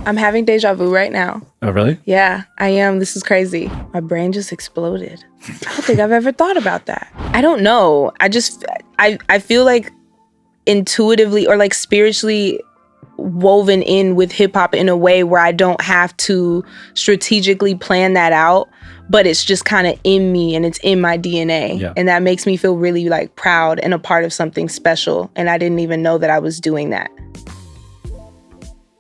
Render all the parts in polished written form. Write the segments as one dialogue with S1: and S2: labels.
S1: I'm having deja vu right now.
S2: Oh, really?
S1: Yeah, I am. This is crazy. My brain just exploded. I don't think I've ever thought about that. I don't know. I feel like intuitively or like spiritually woven in with hip hop in a way where I don't have to strategically plan that out, but it's just kind of in me and it's in my DNA.
S2: Yeah.
S1: And that makes me feel really like proud and a part of something special. And I didn't even know that I was doing that.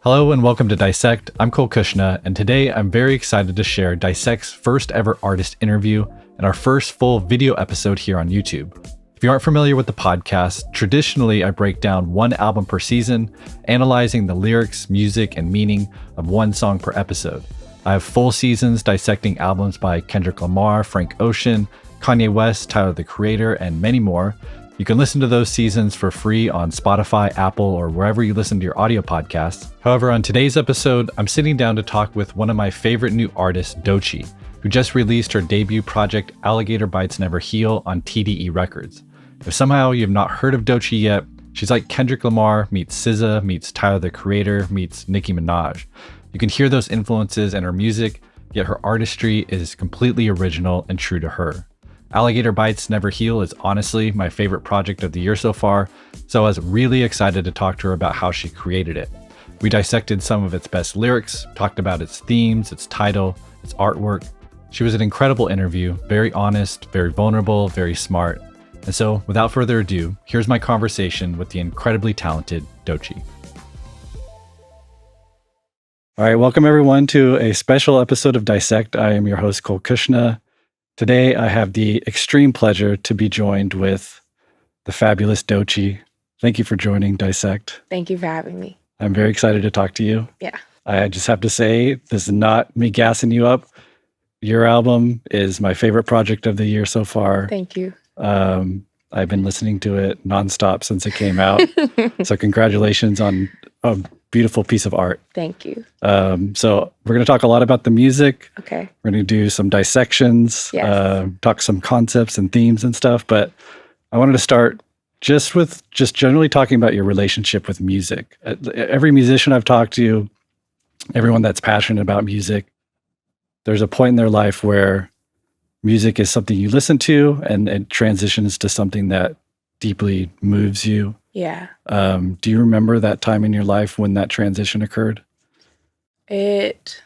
S2: Hello and welcome to Dissect. I'm Cuchna, and today I'm very excited to share Dissect's first ever artist interview and our first full video episode here on YouTube. If you aren't familiar with the podcast, traditionally I break down one album per season, analyzing the lyrics, music, and meaning of one song per episode. I have full seasons dissecting albums by Kendrick Lamar, Frank Ocean, Kanye West, Tyler the Creator, and many more. You can listen to those seasons for free on Spotify, Apple, or wherever you listen to your audio podcasts. However, on today's episode, I'm sitting down to talk with one of my favorite new artists, Doechii, who just released her debut project, Alligator Bites Never Heal, on TDE Records. If somehow you have not heard of Doechii yet, she's like Kendrick Lamar meets SZA meets Tyler the Creator meets Nicki Minaj. You can hear those influences in her music, yet her artistry is completely original and true to her. Alligator Bites Never Heal is honestly my favorite project of the year so far, so I was really excited to talk to her about how she created it. We dissected some of its best lyrics, talked about its themes, its title, its artwork. She was an incredible interview, very honest, very vulnerable, very smart. And so, without further ado, here's my conversation with the incredibly talented Doechii. All right, welcome everyone to a special episode of Dissect. I am your host, Cuchna. Today, I have the extreme pleasure to be joined with the fabulous Doechii. Thank you for joining Dissect.
S1: Thank you for having me.
S2: I'm very excited to talk to you.
S1: Yeah.
S2: I just have to say, this is not me gassing you up. Your album is my favorite project of the year so far.
S1: Thank you.
S2: I've been listening to it nonstop since it came out. So congratulations on a beautiful piece of art.
S1: Thank you.
S2: So we're going to talk a lot about the music.
S1: Okay.
S2: We're going to do some dissections,
S1: Yes.
S2: Talk some concepts and themes and stuff. But I wanted to start just generally talking about your relationship with music. Every musician I've talked to, everyone that's passionate about music, there's a point in their life where music is something you listen to and it transitions to something that deeply moves you.
S1: Yeah.
S2: Do you remember that time in your life when that transition occurred?
S1: It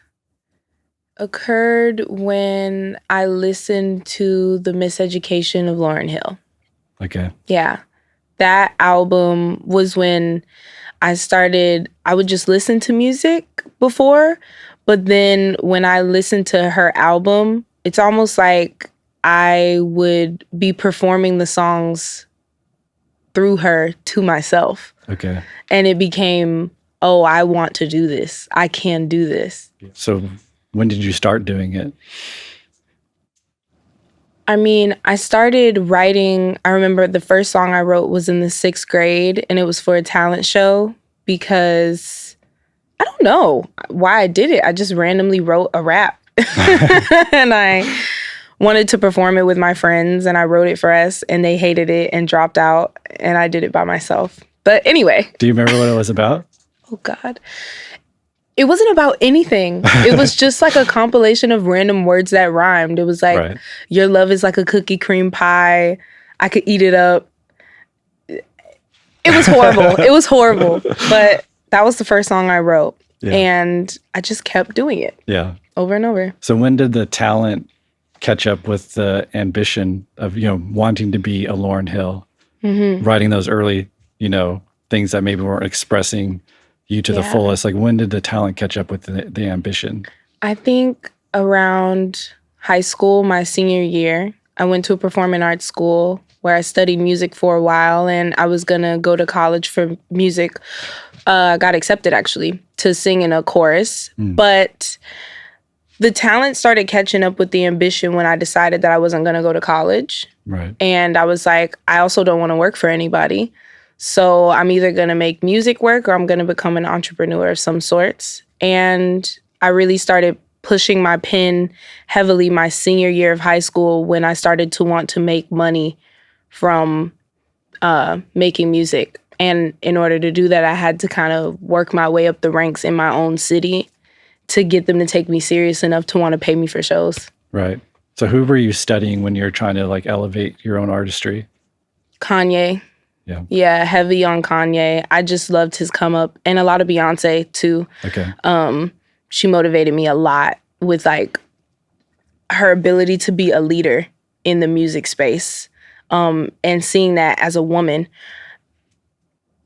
S1: occurred when I listened to The Miseducation of Lauryn Hill.
S2: Okay.
S1: Yeah. That album was when I would just listen to music before, but then when I listened to her album, it's almost like I would be performing the songs through her to myself.
S2: Okay.
S1: And it became, oh, I want to do this. I can do this.
S2: So when did you start doing it?
S1: I mean, I started writing. I remember the first song I wrote was in the 6th grade, and it was for a talent show because I don't know why I did it. I just randomly wrote a rap. And I wanted to perform it with my friends, and I wrote it for us, and they hated it and dropped out, and I did it by myself. But anyway.
S2: Do you remember what it was about?
S1: Oh, God. It wasn't about anything. It was just like a compilation of random words that rhymed. It was like, right. Your love is like a cookie cream pie. I could eat it up. It was horrible. It was horrible. But that was the first song I wrote. Yeah. And I just kept doing it. Yeah. Over and over.
S2: So when did the talent catch up with the ambition of, wanting to be a Lauryn Hill, writing those early, things that maybe weren't expressing you to the fullest? Like, when did the talent catch up with the ambition?
S1: I think around high school, my senior year, I went to a performing arts school where I studied music for a while, and I was gonna go to college for music. Got accepted, actually, to sing in a chorus. But the talent started catching up with the ambition when I decided that I wasn't going to go to college.
S2: Right.
S1: And I was like, I also don't want to work for anybody. So I'm either going to make music work or I'm going to become an entrepreneur of some sorts. And I really started pushing my pen heavily my senior year of high school when I started to want to make money from making music. And in order to do that, I had to kind of work my way up the ranks in my own city to get them to take me serious enough to want to pay me for shows.
S2: Right. So who were you studying when you're trying to like elevate your own artistry?
S1: Kanye.
S2: Yeah.
S1: Yeah, heavy on Kanye. I just loved his come up, and a lot of Beyonce too.
S2: Okay.
S1: She motivated me a lot with like her ability to be a leader in the music space. And seeing that as a woman,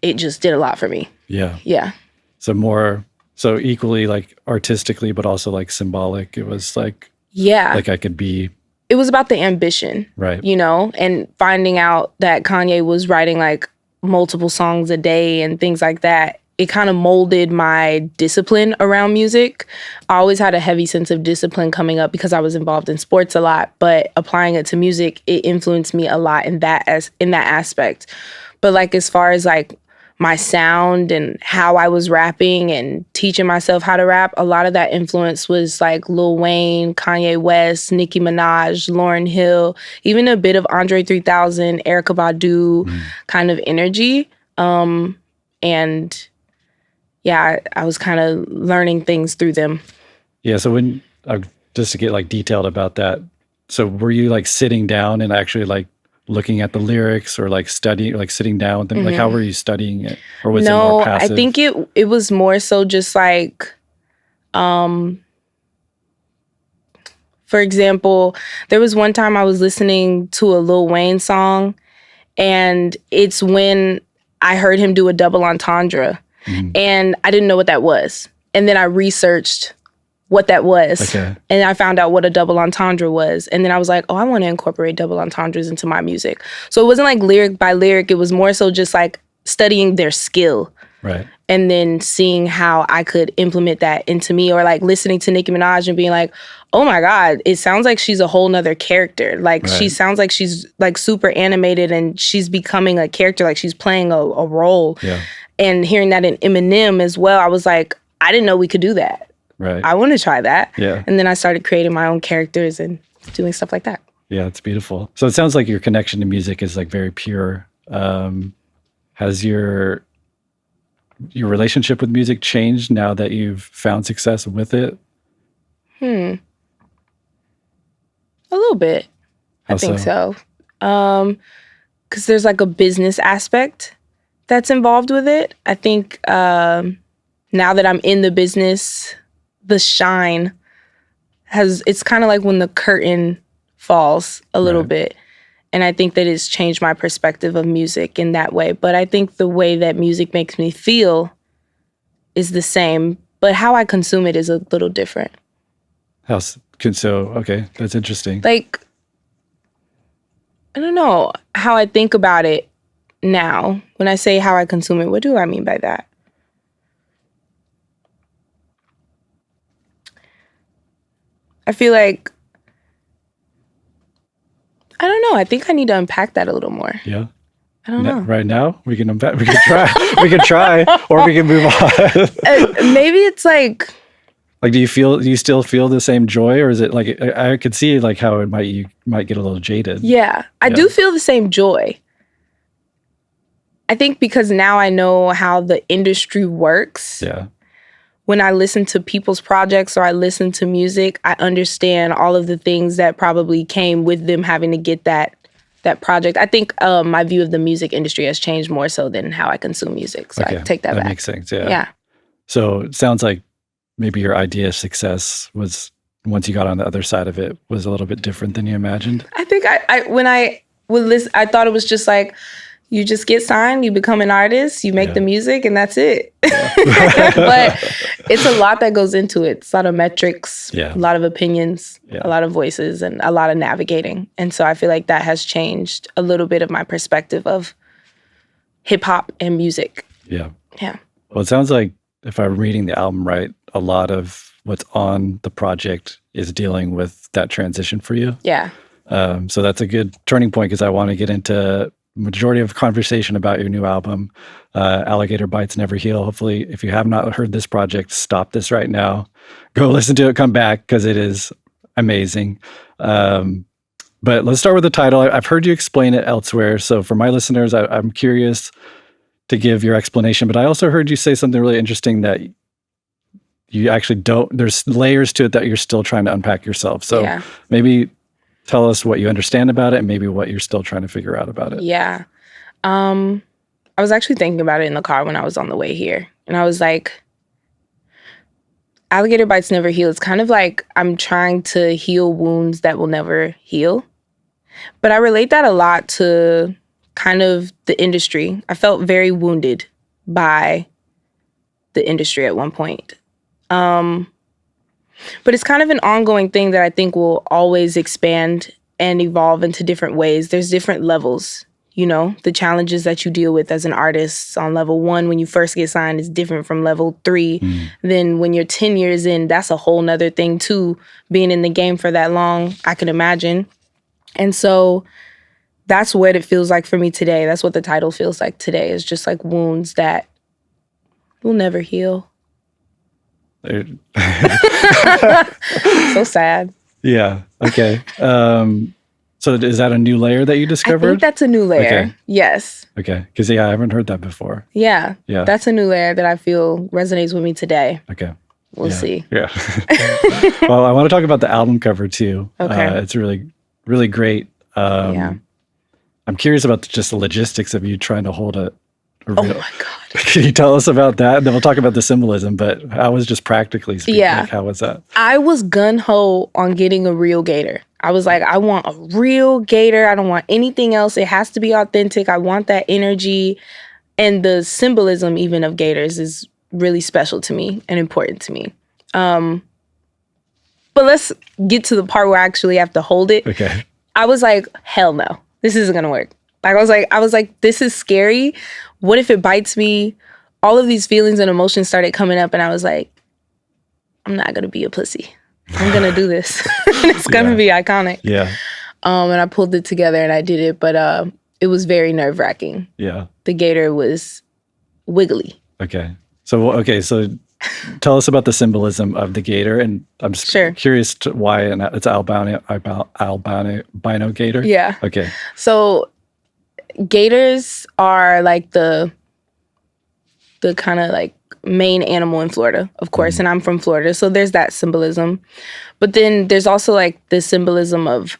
S1: it just did a lot for me.
S2: Yeah.
S1: Yeah.
S2: So equally like artistically, but also like symbolic. It was like,
S1: yeah,
S2: like I could be.
S1: It was about the ambition,
S2: right?
S1: You know, and finding out that Kanye was writing like multiple songs a day and things like that. It kind of molded my discipline around music. I always had a heavy sense of discipline coming up because I was involved in sports a lot, but applying it to music, it influenced me a lot in that aspect. But like as far as like my sound and how I was rapping and teaching myself how to rap, a lot of that influence was like Lil Wayne, Kanye West, Nicki Minaj, Lauryn Hill, even a bit of Andre 3000, Erykah Badu kind of energy. And yeah, I was kind of learning things through them.
S2: Yeah. So when, just to get like detailed about that. So were you like sitting down and actually like looking at the lyrics or like studying, like sitting down with them? Like how were you studying it? Or was it more passive?
S1: I think it was more so just like, for example, there was one time I was listening to a Lil Wayne song, and it's when I heard him do a double entendre. And I didn't know what that was. And then I researched what that was. Okay. And I found out what a double entendre was. And then I was like, oh, I want to incorporate double entendres into my music. So it wasn't like lyric by lyric. It was more so just like studying their skill.
S2: Right.
S1: And then seeing how I could implement that into me, or like listening to Nicki Minaj and being like, oh my God, it sounds like she's a whole nother character. Like she sounds like she's like super animated and she's becoming a character, like she's playing a role.
S2: Yeah.
S1: And hearing that in Eminem as well, I was like, I didn't know we could do that.
S2: Right.
S1: I want to try that.
S2: Yeah.
S1: And then I started creating my own characters and doing stuff like that.
S2: Yeah, it's beautiful. So it sounds like your connection to music is like very pure. Has your relationship with music changed now that you've found success with it?
S1: A little bit. I think so. 'Cause there's like a business aspect that's involved with it. I think now that I'm in the business, the shine it's kind of like when the curtain falls a little bit. And I think that it's changed my perspective of music in that way. But I think the way that music makes me feel is the same, but how I consume it is a little different.
S2: Okay, that's interesting.
S1: Like, I don't know how I think about it now. When I say how I consume it, what do I mean by that? I feel like, I don't know. I think I need to unpack that a little more.
S2: Yeah.
S1: I don't know.
S2: Right now, we can unpack. We can try. We can try, or we can move on.
S1: Maybe it's like.
S2: Like, do you still feel the same joy, or is it like I could see like how you might get a little jaded?
S1: Yeah, I do feel the same joy. I think because now I know how the industry works.
S2: Yeah.
S1: When I listen to people's projects or I listen to music, I understand all of the things that probably came with them having to get that project. I think my view of the music industry has changed more so than how I consume music. So I take that back.
S2: That makes sense, yeah.
S1: Yeah.
S2: So it sounds like maybe your idea of success was, once you got on the other side of it, was a little bit different than you imagined.
S1: I think when I would listen, I thought it was just like, you just get signed, you become an artist, you make the music, and that's it. Yeah. But it's a lot that goes into it. It's a lot of metrics, a lot of opinions, a lot of voices, and a lot of navigating. And so I feel like that has changed a little bit of my perspective of hip hop and music.
S2: Yeah.
S1: Yeah.
S2: Well, it sounds like, if I'm reading the album right, a lot of what's on the project is dealing with that transition for you.
S1: Yeah.
S2: So that's a good turning point, because I want to get into majority of conversation about your new album, Alligator Bites Never Heal. Hopefully, if you have not heard this project, stop this right now. Go listen to it, come back, because it is amazing. But let's start with the title. I've heard you explain it elsewhere. So for my listeners, I'm curious, to give your explanation, but I also heard you say something really interesting that you actually there's layers to it that you're still trying to unpack yourself. So maybe tell us what you understand about it and maybe what you're still trying to figure out about it.
S1: Yeah. I was actually thinking about it in the car when I was on the way here. And I was like, Alligator Bites Never Heal. It's kind of like I'm trying to heal wounds that will never heal. But I relate that a lot to kind of the industry. I felt very wounded by the industry at one point. But it's kind of an ongoing thing that I think will always expand and evolve into different ways. There's different levels, the challenges that you deal with as an artist on level 1 when you first get signed is different from level 3. Then when you're 10 years in, that's a whole nother thing too, being in the game for that long, I can imagine. And so that's what it feels like for me today. That's what the title feels like today, is just like wounds that will never heal. So sad.
S2: Yeah. Okay. So is that a new layer that you discovered?
S1: I think that's a new layer. Okay. Yes.
S2: Okay. Because I haven't heard that before.
S1: Yeah. That's a new layer that I feel resonates with me today.
S2: Okay.
S1: We'll see.
S2: Yeah. Well, I want to talk about the album cover too.
S1: Okay.
S2: It's really, really great. I'm curious about just the logistics of you trying to hold a real... Oh my God. Can you tell us about that? And then we'll talk about the symbolism, but how was just practically speaking?
S1: Yeah.
S2: Like, how was that?
S1: I was gung-ho on getting a real gator. I was like, I want a real gator. I don't want anything else. It has to be authentic. I want that energy. And the symbolism even of gators is really special to me and important to me. But let's get to the part where I actually have to hold it.
S2: Okay.
S1: I was like, hell no. This isn't going to work. I was like, this is scary. What if it bites me? All of these feelings and emotions started coming up, and I was like, I'm not going to be a pussy. I'm going to do this. And it's going to be iconic.
S2: Yeah.
S1: And I pulled it together and I did it, but it was very nerve-wracking.
S2: Yeah.
S1: The gator was wiggly.
S2: Okay. So tell us about the symbolism of the gator, and I'm just curious to why it's albino gator.
S1: Yeah.
S2: Okay.
S1: So gators are like the kind of like main animal in Florida, of course, and I'm from Florida, so there's that symbolism. But then there's also like the symbolism of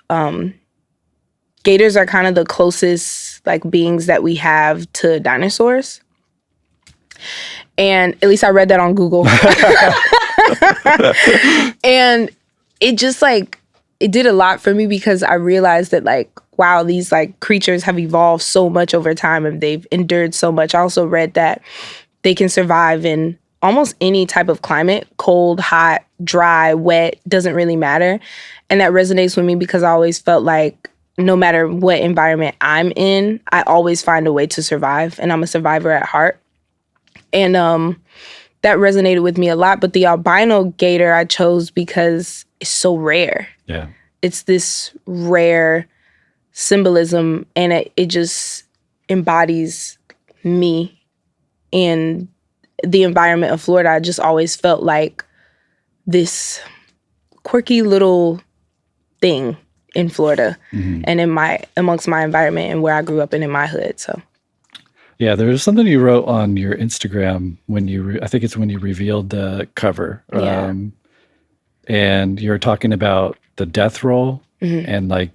S1: gators are kind of the closest like beings that we have to dinosaurs. And at least I read that on Google. And it just like, it did a lot for me because I realized that like, wow, these like creatures have evolved so much over time and they've endured so much. I also read that they can survive in almost any type of climate, cold, hot, dry, wet, doesn't really matter. And that resonates with me because I always felt like no matter what environment I'm in, I always find a way to survive. And I'm a survivor at heart. And that resonated with me a lot. But the albino gator I chose because it's so rare.
S2: Yeah.
S1: It's this rare symbolism, and it just embodies me and the environment of Florida. I just always felt like this quirky little thing in Florida and amongst my environment and where I grew up and in my hood. So.
S2: Yeah, there was something you wrote on your Instagram when I think it's when you revealed the cover.
S1: Yeah.
S2: And you're talking about the death roll and like,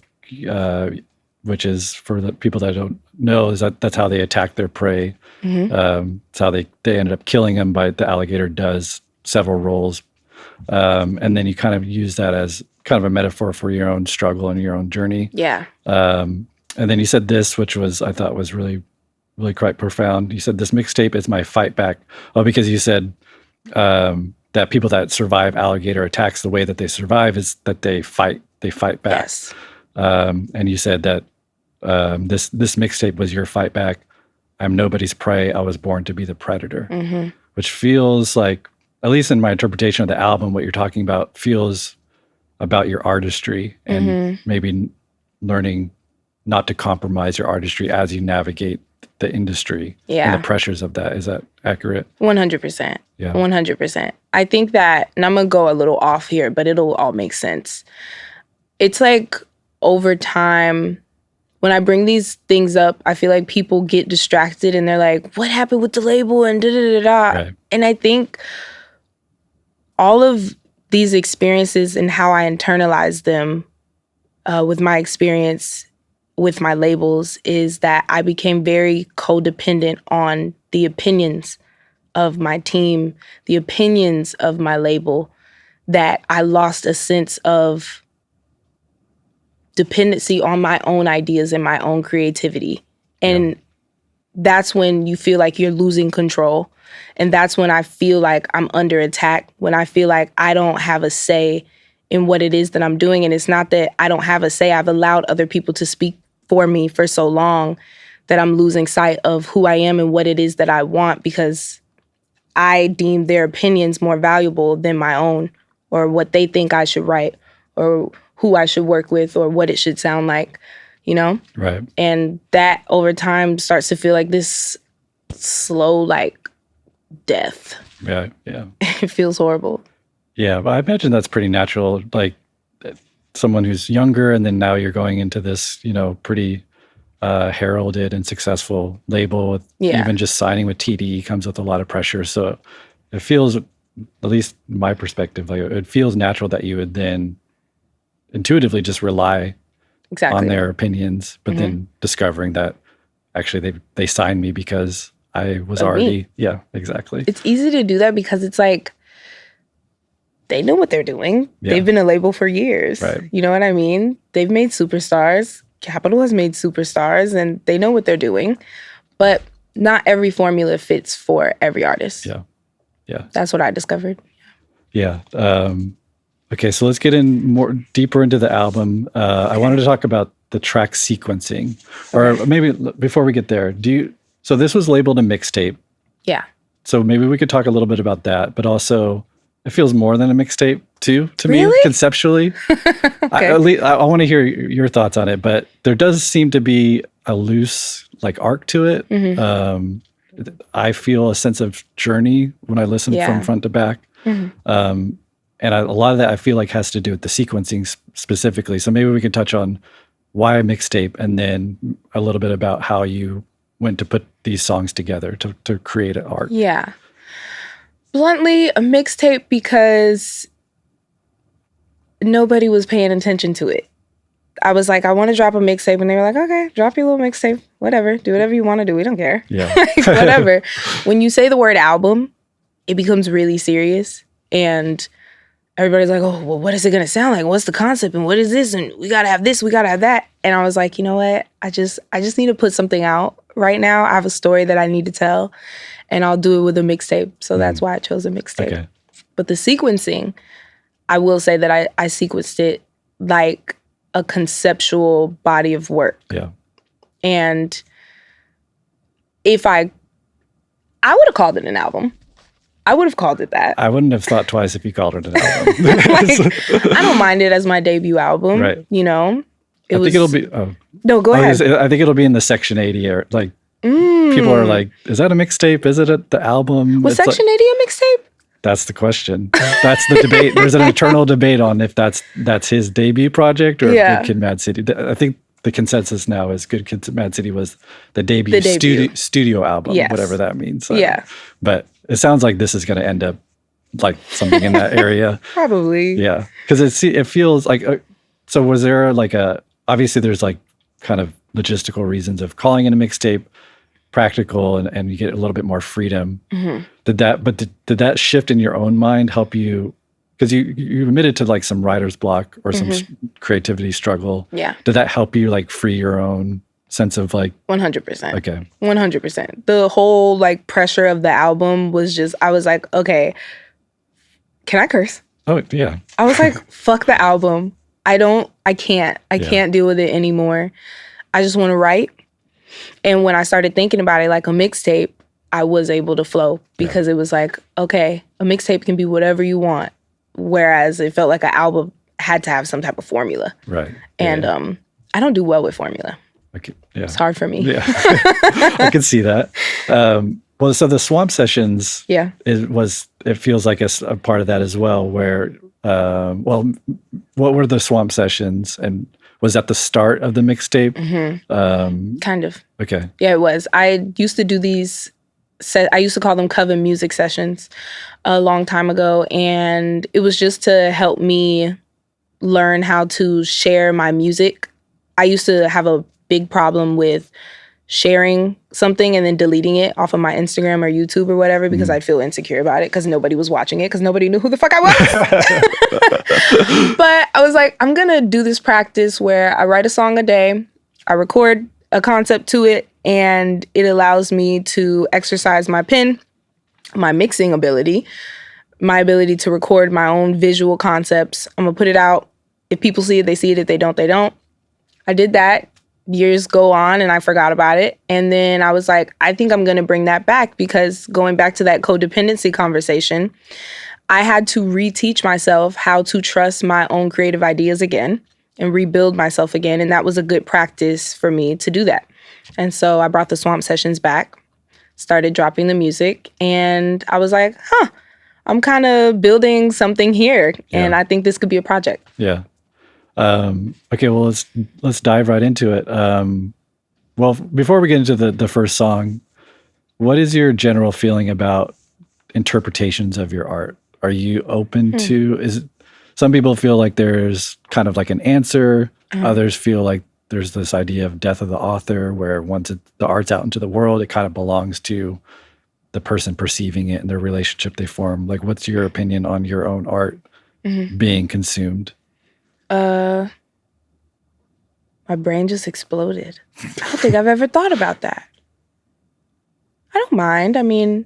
S2: which is for the people that don't know, is that's how they attack their prey. It's how they ended up killing them the alligator does several rolls. And then you kind of use that as kind of a metaphor for your own struggle and your own journey.
S1: Yeah.
S2: And then you said this, which I thought was really, really quite profound. You said, this mixtape is my fight back. Oh, because you said that people that survive alligator attacks, the way that they survive is that they fight back.
S1: Yes.
S2: And you said that this mixtape was your fight back. I'm nobody's prey. I was born to be the predator, which feels like, at least in my interpretation of the album, what you're talking about feels about your artistry and maybe learning not to compromise your artistry as you navigate the industry and the pressures of that. Is that accurate?
S1: 100%.
S2: Yeah.
S1: 100%. I think that, and I'm going to go a little off here, but it'll all make sense. It's like over time, when I bring these things up, I feel like people get distracted and they're like, what happened with the label and da-da-da-da.
S2: Right.
S1: And I think all of these experiences and how I internalize them with my experience with my labels is that I became very codependent on the opinions of my team, the opinions of my label, that I lost a sense of dependency on my own ideas and my own creativity. And that's when you feel like you're losing control. And that's when I feel like I'm under attack, when I feel like I don't have a say in what it is that I'm doing. And it's not that I don't have a say. I've allowed other people to speak for me for so long that I'm losing sight of who I am and what it is that I want, because I deem their opinions more valuable than my own, or what they think I should write, or who I should work with, or what it should sound like, you know?
S2: Right.
S1: And that over time starts to feel like this slow, like, death.
S2: Yeah, yeah.
S1: It feels horrible.
S2: Yeah, but I imagine that's pretty natural. Like someone who's younger, and then now you're going into this, pretty heralded and successful label. Even just signing with TDE comes with a lot of pressure. So it feels, at least in my perspective, like it feels natural that you would then intuitively just rely on their opinions, but then discovering that actually they signed me because I was already, yeah, exactly.
S1: It's easy to do that because it's like, they know what they're doing. Yeah. They've been a label for years.
S2: Right.
S1: You know what I mean? They've made superstars. Capitol has made superstars, and they know what they're doing. But not every formula fits for every artist.
S2: Yeah. Yeah.
S1: That's what I discovered.
S2: Yeah. Okay, so let's get in deeper into the album. I wanted to talk about the track sequencing. Or maybe before we get there, so this was labeled a mixtape.
S1: Yeah.
S2: So maybe we could talk a little bit about that, but also it feels more than a mixtape too, to me, conceptually.
S1: Okay.
S2: I want to hear your thoughts on it, but there does seem to be a loose arc to it. Mm-hmm. I feel a sense of journey when I listen from front to back. Mm-hmm. And a lot of that I feel like has to do with the sequencing specifically. So maybe we could touch on why a mixtape, and then a little bit about how you went to put these songs together to create an arc.
S1: Yeah. Bluntly, a mixtape because nobody was paying attention to it. I was like, I want to drop a mixtape. And they were like, okay, drop your little mixtape. Whatever. Do whatever you want to do. We don't care.
S2: Yeah.
S1: Whatever. When you say the word album, it becomes really serious. And everybody's like, oh, well, what is it going to sound like? What's the concept? And what is this? And we got to have this. We got to have that. And I was like, you know what? I just need to put something out right now. I have a story that I need to tell. And I'll do it with a mixtape. So that's why I chose a mixtape. Okay. But the sequencing, I will say that I sequenced it like a conceptual body of work.
S2: Yeah.
S1: And if I would have called it an album. I would have called it that.
S2: I wouldn't have thought twice if you called it an album.
S1: I don't mind it as my debut album. Right. You know?
S2: I think it'll be...
S1: No, go ahead.
S2: I think it'll be in the Section 80 or people are like, is that a mixtape? Is it the album?
S1: Was Section 80 a mixtape?
S2: That's the question. That's the debate. There's an eternal debate on if that's his debut project or Good Kid, Mad City. I think the consensus now is Good Kid, Mad City was the debut. Studio album, whatever that means. But it sounds like this is going to end up like something in that area.
S1: Probably.
S2: Yeah. Because it feels like, so was there obviously there's kind of logistical reasons of calling it a mixtape, practical, and you get a little bit more freedom. Mm-hmm. Did that shift in your own mind help you? Because you admitted to some writer's block or some creativity struggle. Yeah. Did that help you free your own sense of
S1: 100%.
S2: Okay.
S1: 100%. The whole pressure of the album was just, I was like, okay, can I curse?
S2: Oh yeah.
S1: I was like, fuck the album. I can't deal with it anymore. I just want to write. And when I started thinking about it like a mixtape, I was able to flow because it was like, okay, a mixtape can be whatever you want. Whereas it felt like an album had to have some type of formula.
S2: Right.
S1: And I don't do well with formula.
S2: Okay. Yeah.
S1: It's hard for me.
S2: Yeah. I can see that. Well, so the Swamp Sessions, it feels like a part of that as well, where, what were the Swamp Sessions and Was that the start of the mixtape?
S1: Kind of.
S2: Okay.
S1: Yeah, it was. I used to do these. I used to call them cover music sessions a long time ago, and it was just to help me learn how to share my music. I used to have a big problem with sharing something and then deleting it off of my Instagram or YouTube or whatever because I'd feel insecure about it because nobody was watching it because nobody knew who the fuck I was. But I was like, I'm gonna do this practice where I write a song a day, I record a concept to it, and it allows me to exercise my pen, my mixing ability, my ability to record my own visual concepts. I'm gonna put it out. If people see it, they see it. If they don't, they don't. I did that. Years go on and I forgot about it. And then I was like, I think I'm going to bring that back because going back to that codependency conversation, I had to reteach myself how to trust my own creative ideas again and rebuild myself again. And that was a good practice for me to do that. And so I brought the Swamp Sessions back, started dropping the music, and I was like, I'm kind of building something here. And I think this could be a project.
S2: Yeah. Okay, well, let's dive right into it. Well, before we get into the first song, what is your general feeling about interpretations of your art? Are you open to, some people feel like there's kind of like an answer. Others feel like there's this idea of death of the author where once the art's out into the world, it kind of belongs to the person perceiving it and their relationship they form. Like, what's your opinion on your own art being consumed?
S1: My brain just exploded. I don't think I've ever thought about that. I don't mind. I mean,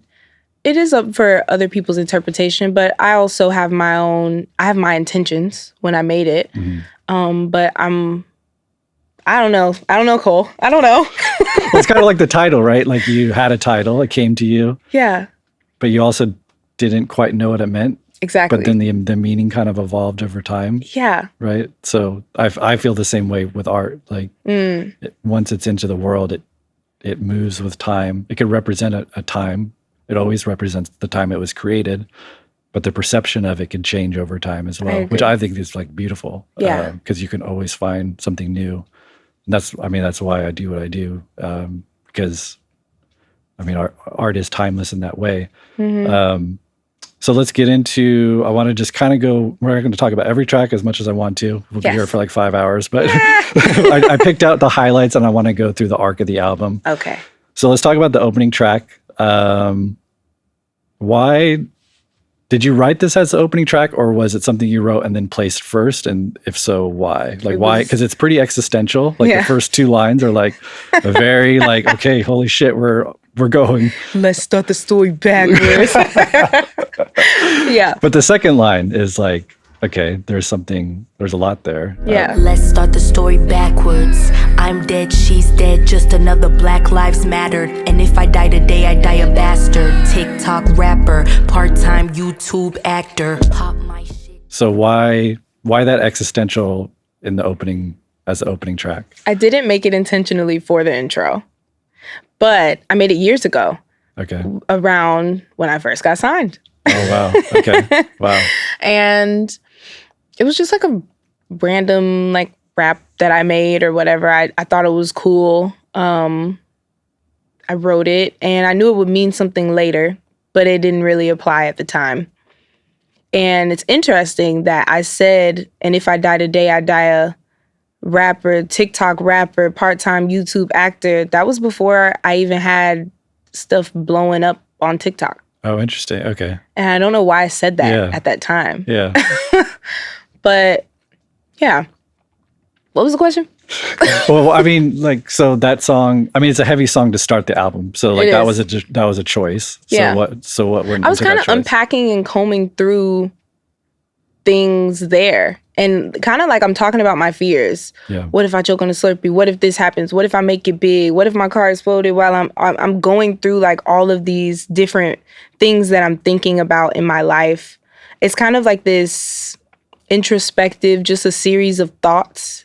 S1: it is up for other people's interpretation, but I also have I have my intentions when I made it. But I don't know. Cole. I don't know.
S2: Well, it's kind of like the title, right? Like you had a title, it came to you.
S1: Yeah.
S2: But you also didn't quite know what it meant.
S1: Exactly.
S2: But then the meaning kind of evolved over time.
S1: Yeah.
S2: Right. So I feel the same way with art. Like once it's into the world, it moves with time. It could represent a time. It always represents the time it was created, but the perception of it can change over time as well, which I think is like beautiful.
S1: Yeah.
S2: Because you can always find something new. And that's why I do what I do. Because I mean, art is timeless in that way. So let's get into, I want to just kind of go, we're not going to talk about every track as much as I want to. We'll be here for like 5 hours, but I picked out the highlights and I want to go through the arc of the album.
S1: Okay.
S2: So let's talk about the opening track. Why did you write this as the opening track, or was it something you wrote and then placed first? And if so, why? Like why? Because it's pretty existential. Like the first two lines are like a very like, okay, holy shit, we're going.
S1: Let's start the story backwards. Yeah.
S2: But the second line is like, okay, there's a lot there.
S1: Yeah.
S3: Let's start the story backwards. I'm dead, she's dead, just another Black Lives Mattered. And if I die today, I die a bastard. TikTok rapper, part-time YouTube actor. Pop my shit.
S2: So why that existential in the opening, as the opening track?
S1: I didn't make it intentionally for the intro, but I made it years ago.
S2: Okay.
S1: Around when I first got signed.
S2: Oh, wow. Okay. Wow.
S1: And it was just like a random like rap that I made or whatever. I thought it was cool. I wrote it and I knew it would mean something later, but it didn't really apply at the time. And it's interesting that I said, and if I die today, I die a rapper, TikTok rapper, part-time YouTube actor. That was before I even had stuff blowing up on TikTok.
S2: Oh, interesting. Okay.
S1: And I don't know why I said that at that time.
S2: Yeah.
S1: But yeah. What was the question?
S2: Well, I mean, like, so that song, I mean, it's a heavy song to start the album. So like that was a choice.
S1: Yeah.
S2: So what went
S1: I was
S2: into
S1: kind
S2: that
S1: of
S2: choice?
S1: unpacking and combing through things there. And kind of like I'm talking about my fears.
S2: Yeah.
S1: What if I choke on a Slurpee? What if this happens? What if I make it big? What if my car exploded while I'm going through like all of these different things that I'm thinking about in my life? It's kind of like this introspective, just a series of thoughts.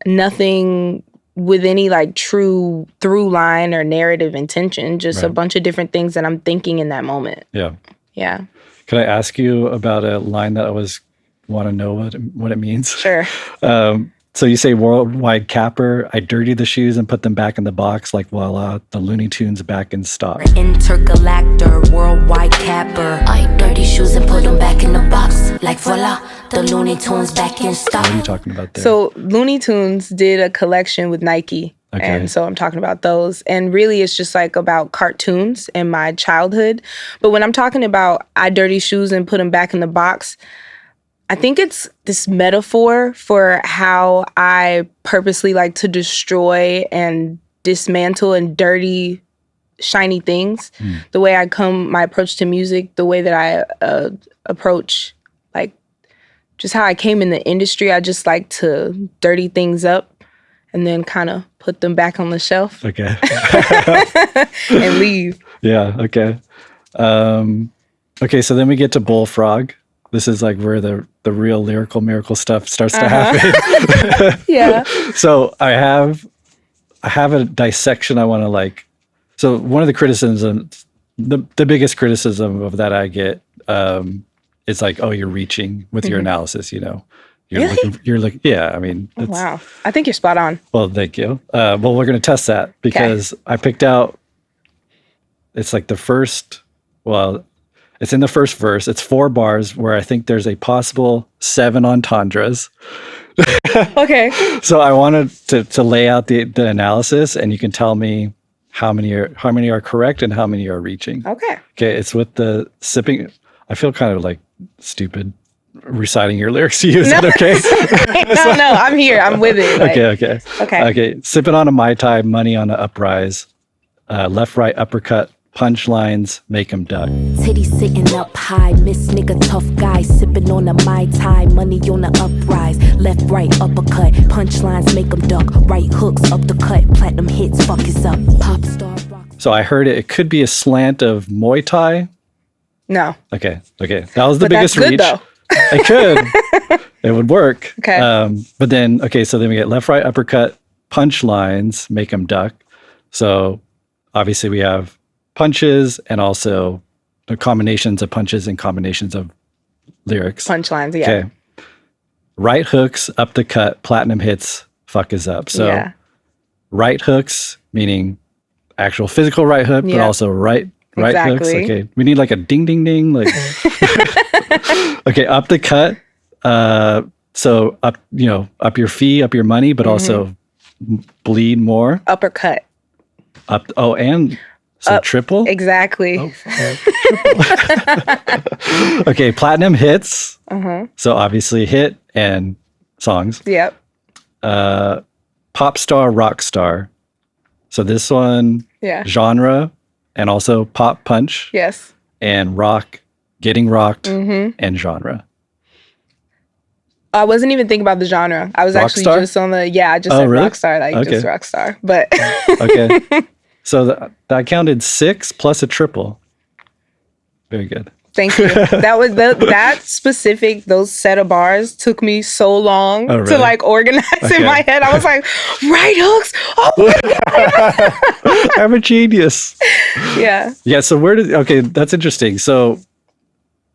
S1: Nothing with any like true through line or narrative intention, just a bunch of different things that I'm thinking in that moment.
S2: Yeah.
S1: Yeah.
S2: Could I ask you about a line that I want to know what it means?
S1: Sure.
S2: So you say worldwide capper, I dirty the shoes and put them back in the box like voila, the Looney Tunes back in stock.
S3: Intergalactor, worldwide capper. I dirty shoes and put them back in the box. Like voila, the Looney Tunes back in stock.
S2: What are you talking about there?
S1: So Looney Tunes did a collection with Nike.
S2: Okay.
S1: And so I'm talking about those. And really it's just like about cartoons and my childhood. But when I'm talking about I dirty shoes and put them back in the box, I think it's this metaphor for how I purposely like to destroy and dismantle and dirty shiny things. The way my approach to music, the way that I approach, like just how I came in the industry. I just like to dirty things up and then kind of put them back on the shelf.
S2: Okay.
S1: And leave.
S2: Yeah, okay. Okay, so then we get to Bullfrog. This is like where the real lyrical miracle stuff starts to happen.
S1: Yeah.
S2: So I have a dissection I want to like. So one of the criticisms, the biggest criticism of that I get is like, oh, you're reaching with your analysis, you know. You're looking, yeah, I mean.
S1: Oh, wow. I think you're spot on.
S2: Well, thank you. Well, we're going to test that because I picked out, it's like the first, well, it's in the first verse. It's 4 bars where I think there's a possible 7 entendres.
S1: Okay.
S2: So I wanted to lay out the analysis, and you can tell me how many are correct and how many are reaching.
S1: Okay.
S2: Okay. It's with the sipping. I feel kind of like stupid reciting your lyrics to you. Is that okay?
S1: No, I'm here. I'm with it. Like,
S2: Okay. Sipping on a Mai Tai, money on a uprise, left, right, uppercut. Punchlines make him duck.
S3: Titty sitting up high, miss nigga tough guy, sipping on a Mai Tai, money on the uprise, left, right, uppercut, punchlines make him duck, right hooks up the cut, platinum hits, fuck is up, pop star rock.
S2: So I heard it could be a slant of Muay Thai.
S1: No.
S2: Okay. That was the
S1: But
S2: biggest
S1: that's good,
S2: reach.
S1: though.
S2: It could. It would work.
S1: Okay.
S2: But then we get left, right, uppercut, punchlines make him duck. So obviously we have punches and also the combinations of punches and combinations of lyrics.
S1: Punchlines, yeah.
S2: Okay. Right hooks up the cut, platinum hits, fuck is up. So right hooks, meaning actual physical right hook, but also right hooks. Okay. We need like a ding ding ding. Like okay, up the cut. So up your fee, up your money, but also bleed more.
S1: Uppercut.
S2: And so triple?
S1: Exactly.
S2: Okay, platinum hits. So obviously hit and songs.
S1: Yep.
S2: Pop star, rock star. So this one, genre and also pop punch.
S1: Yes.
S2: And rock, getting rocked and genre.
S1: I wasn't even thinking about the genre. I was actually just on the, I just said
S2: really?
S1: rock star, just rock star. But
S2: okay. So I counted 6 plus a triple. Very good.
S1: Thank you. That was that specific, those set of bars took me so long to like organize in my head. I was like, right hooks. Oh,
S2: I'm a genius.
S1: Yeah.
S2: Yeah. So that's interesting. So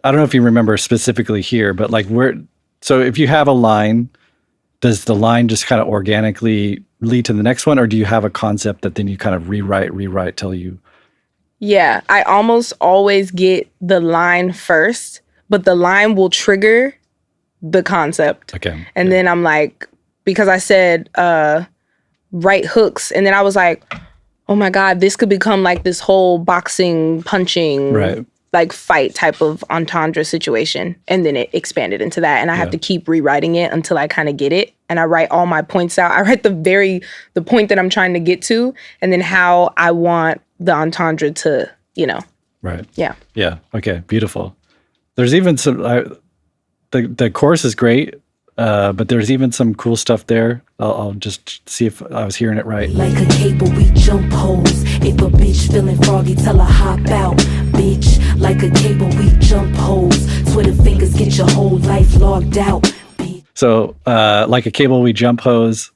S2: I don't know if you remember specifically here, but like so if you have a line, does the line just kind of organically lead to the next one, or do you have a concept that then you kind of rewrite till you?
S1: Yeah, I almost always get the line first, but the line will trigger the concept.
S2: Okay.
S1: And then I'm like, because I said right hooks, and then I was like, oh my God, this could become like this whole boxing, punching, like fight type of entendre situation. And then it expanded into that. And I have to keep rewriting it until I kind of get it. And I write all my points out. I write the point that I'm trying to get to, and then how I want the entendre to, Right. Yeah.
S2: Yeah. Okay. Beautiful. There's even some, the chorus is great, but there's even some cool stuff there. I'll just see if I was hearing it right.
S3: Like a cable, we jump holes. If a bitch feeling froggy, tell her hop out. Bitch, like a cable, we jump holes. Twitter fingers get your whole life logged out.
S2: So, like a cable, we jump hose.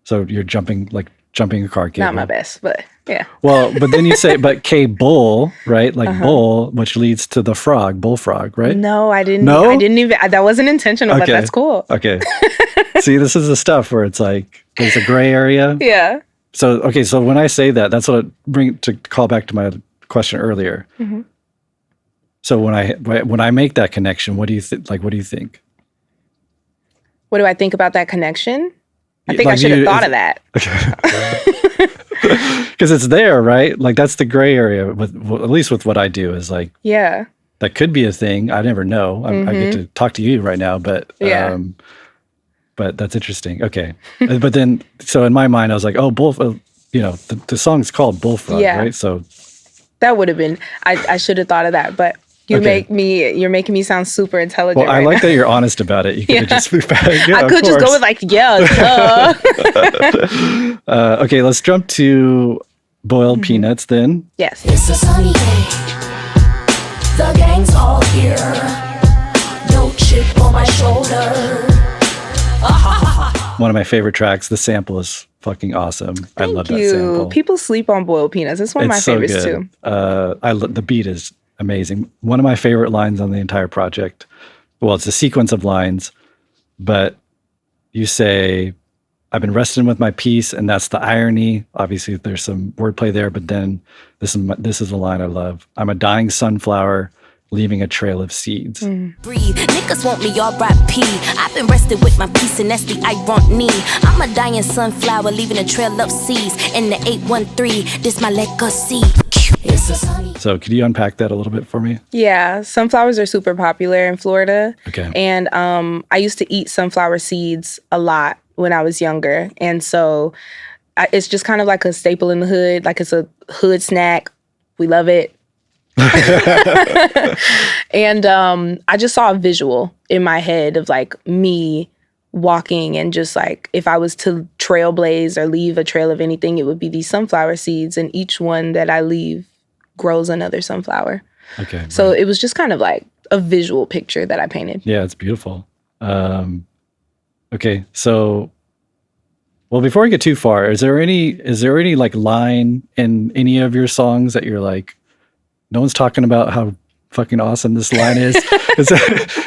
S2: So you're jumping like jumping a car cable.
S1: Not my best, but yeah.
S2: Well, but then you say, but K bull, right? Like bull, which leads to the frog, bullfrog, right?
S1: No, I didn't.
S2: No?
S1: I didn't even. That wasn't intentional, but that's cool.
S2: Okay. See, this is the stuff where it's like there's a gray area.
S1: Yeah.
S2: So so when I say that, that's what I bring to call back to my question earlier.
S1: Mm-hmm.
S2: So when I make that connection, what do you think? Like, what do you think?
S1: What do I think about that connection? I think
S2: Like
S1: I should have thought of that.
S2: Because it's there, right? Like that's the gray area. At least with what I do is like,
S1: Yeah.
S2: that could be a thing. I never know. I get to talk to you right now, but
S1: Yeah.
S2: but that's interesting. Okay, but then so in my mind, I was like, oh, the song's called Bullfrog,
S1: Yeah.
S2: right? So
S1: That would have been. I should have thought of that, but you're making me sound super intelligent.
S2: well, I like that you're honest about it. You could have just moved back. Yeah,
S1: I could just go with like, duh.
S2: Okay, let's jump to boiled peanuts then.
S1: Yes.
S4: It's a sunny day. The gang's all here. No chip on my shoulder.
S2: One of my favorite tracks. The sample is fucking awesome. I love that sample.
S1: People sleep on boiled peanuts. It's one of my favorites too.
S2: The beat is amazing. One of my favorite lines on the entire project. Well, it's a sequence of lines, but you say, I've been resting with my peace, and that's the irony. Obviously, there's some wordplay there, but then this is a line I love. I'm a dying sunflower, leaving a trail of seeds.
S3: Breathe. Niggas want me all right P. I've been rested with my peace and that's the irony. I'm a dying sunflower leaving a trail of seeds. In the 813, this my legacy.
S4: It's a sunny
S2: So could you unpack that a little bit for me?
S1: Yeah, sunflowers are super popular in Florida.
S2: Okay.
S1: And I used to eat sunflower seeds a lot when I was younger. And so it's just kind of like a staple in the hood. Like it's a hood snack. We love it. And I just saw a visual in my head of like me walking and just like if I was to trailblaze or leave a trail of anything, it would be these sunflower seeds. And each one that I leave grows another sunflower.
S2: Okay.
S1: So
S2: right.
S1: it was just kind of like a visual picture that I painted.
S2: Yeah, it's beautiful. Okay, so well, before I get too far, is there any like line in any of your songs that you're like, no one's talking about how fucking awesome this line is?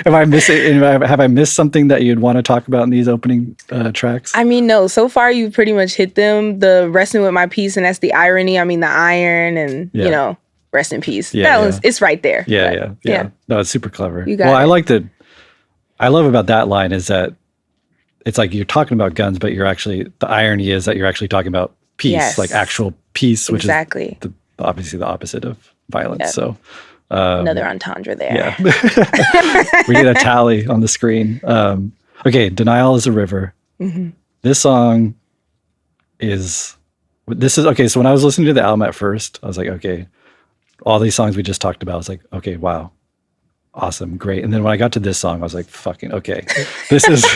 S2: Have I missed something that you'd want to talk about in these opening tracks?
S1: I mean, no, so far you've pretty much hit them. The resting with my peace, and that's the irony. I mean, the iron and, you know, rest in peace. It's right there.
S2: Yeah. No, it's super clever.
S1: You got it.
S2: I love about that line is that it's like you're talking about guns, but the irony is that you're actually talking about peace, like actual peace, which is obviously the opposite of violence. Yep. So
S1: another entendre there.
S2: Yeah. We get a tally on the screen. Okay, Denial is a River. Mm-hmm. This song is okay. So when I was listening to the album at first, I was like, okay, all these songs we just talked about, I was like, okay, wow. Awesome, great. And then when I got to this song, I was like, fucking okay. This is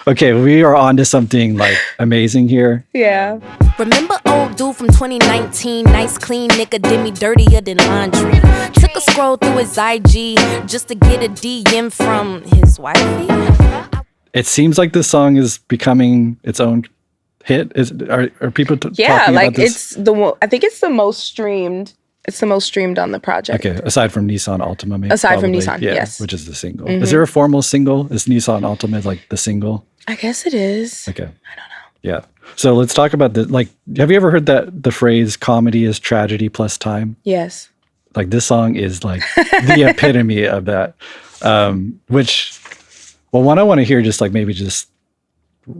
S2: okay, we are on to something like amazing here.
S1: Yeah.
S3: Remember old dude from 2019? Nice clean nigga did me dirtier than laundry. Took a scroll through his IG just to get a DM from his wifey.
S2: It seems like this song is becoming its own hit. Are people talking about this?
S1: I think it's the most streamed. It's the most streamed on the project.
S2: Okay, aside from Nissan Altima, maybe.
S1: Aside from Nissan, yes.
S2: Which is the single. Mm-hmm. Is there a formal single? Is Nissan Altima like the single?
S1: I guess it is.
S2: Okay. I don't know. Yeah. So let's talk about have you ever heard the phrase comedy is tragedy plus time?
S1: Yes.
S2: Like this song is like the epitome of that. One, I want to hear just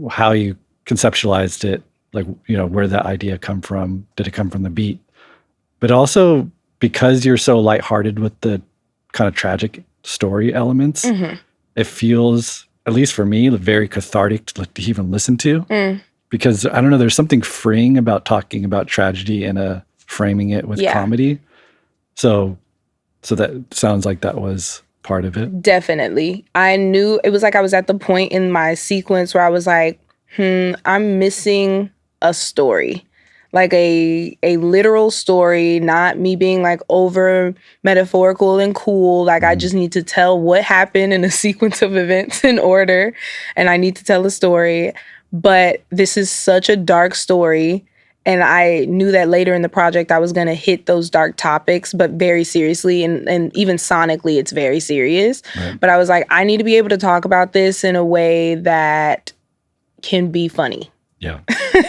S2: how you conceptualized it, like, you know, where that idea come from. Did it come from the beat? But also because you're so lighthearted with the kind of tragic story elements, it feels, at least for me, very cathartic to even listen to. Because I don't know, there's something freeing about talking about tragedy and framing it with comedy. So that sounds like that was part of it.
S1: Definitely. I knew it was like I was at the point in my sequence where I was like, I'm missing a story. Like a literal story, not me being like over metaphorical and cool. Like I just need to tell what happened in a sequence of events in order. And I need to tell a story. But this is such a dark story. And I knew that later in the project I was going to hit those dark topics, but very seriously. And even sonically, it's very serious. Right. But I was like, I need to be able to talk about this in a way that can be funny.
S2: Yeah.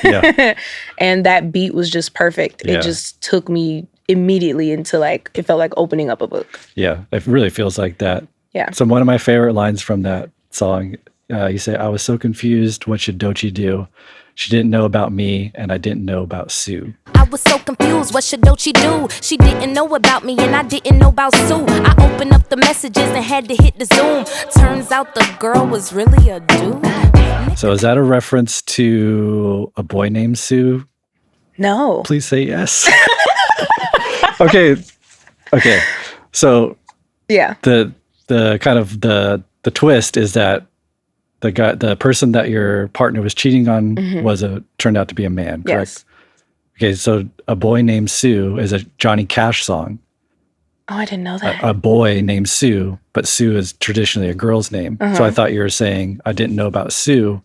S2: Yeah.
S1: And that beat was just perfect. It just took me immediately into like, it felt like opening up a book.
S2: Yeah. It really feels like that.
S1: Yeah.
S2: So one of my favorite lines from that song, you say, I was so confused. What should Doechii do? She didn't know about me, and I didn't know about Sue.
S3: I was so confused, what should Doechii do? She didn't know about me, and I didn't know about Sue. I opened up the messages and had to hit the Zoom. Turns out the girl was really a dude.
S2: So is that a reference to a boy named Sue?
S1: No.
S2: Please say yes. Okay. So
S1: yeah,
S2: the kind of the twist is that the person that your partner was cheating on turned out to be a man, correct?
S1: Yes.
S2: Okay, so A Boy Named Sue is a Johnny Cash song.
S1: Oh, I didn't know that.
S2: A boy named Sue, but Sue is traditionally a girl's name. So I thought you were saying I didn't know about Sue,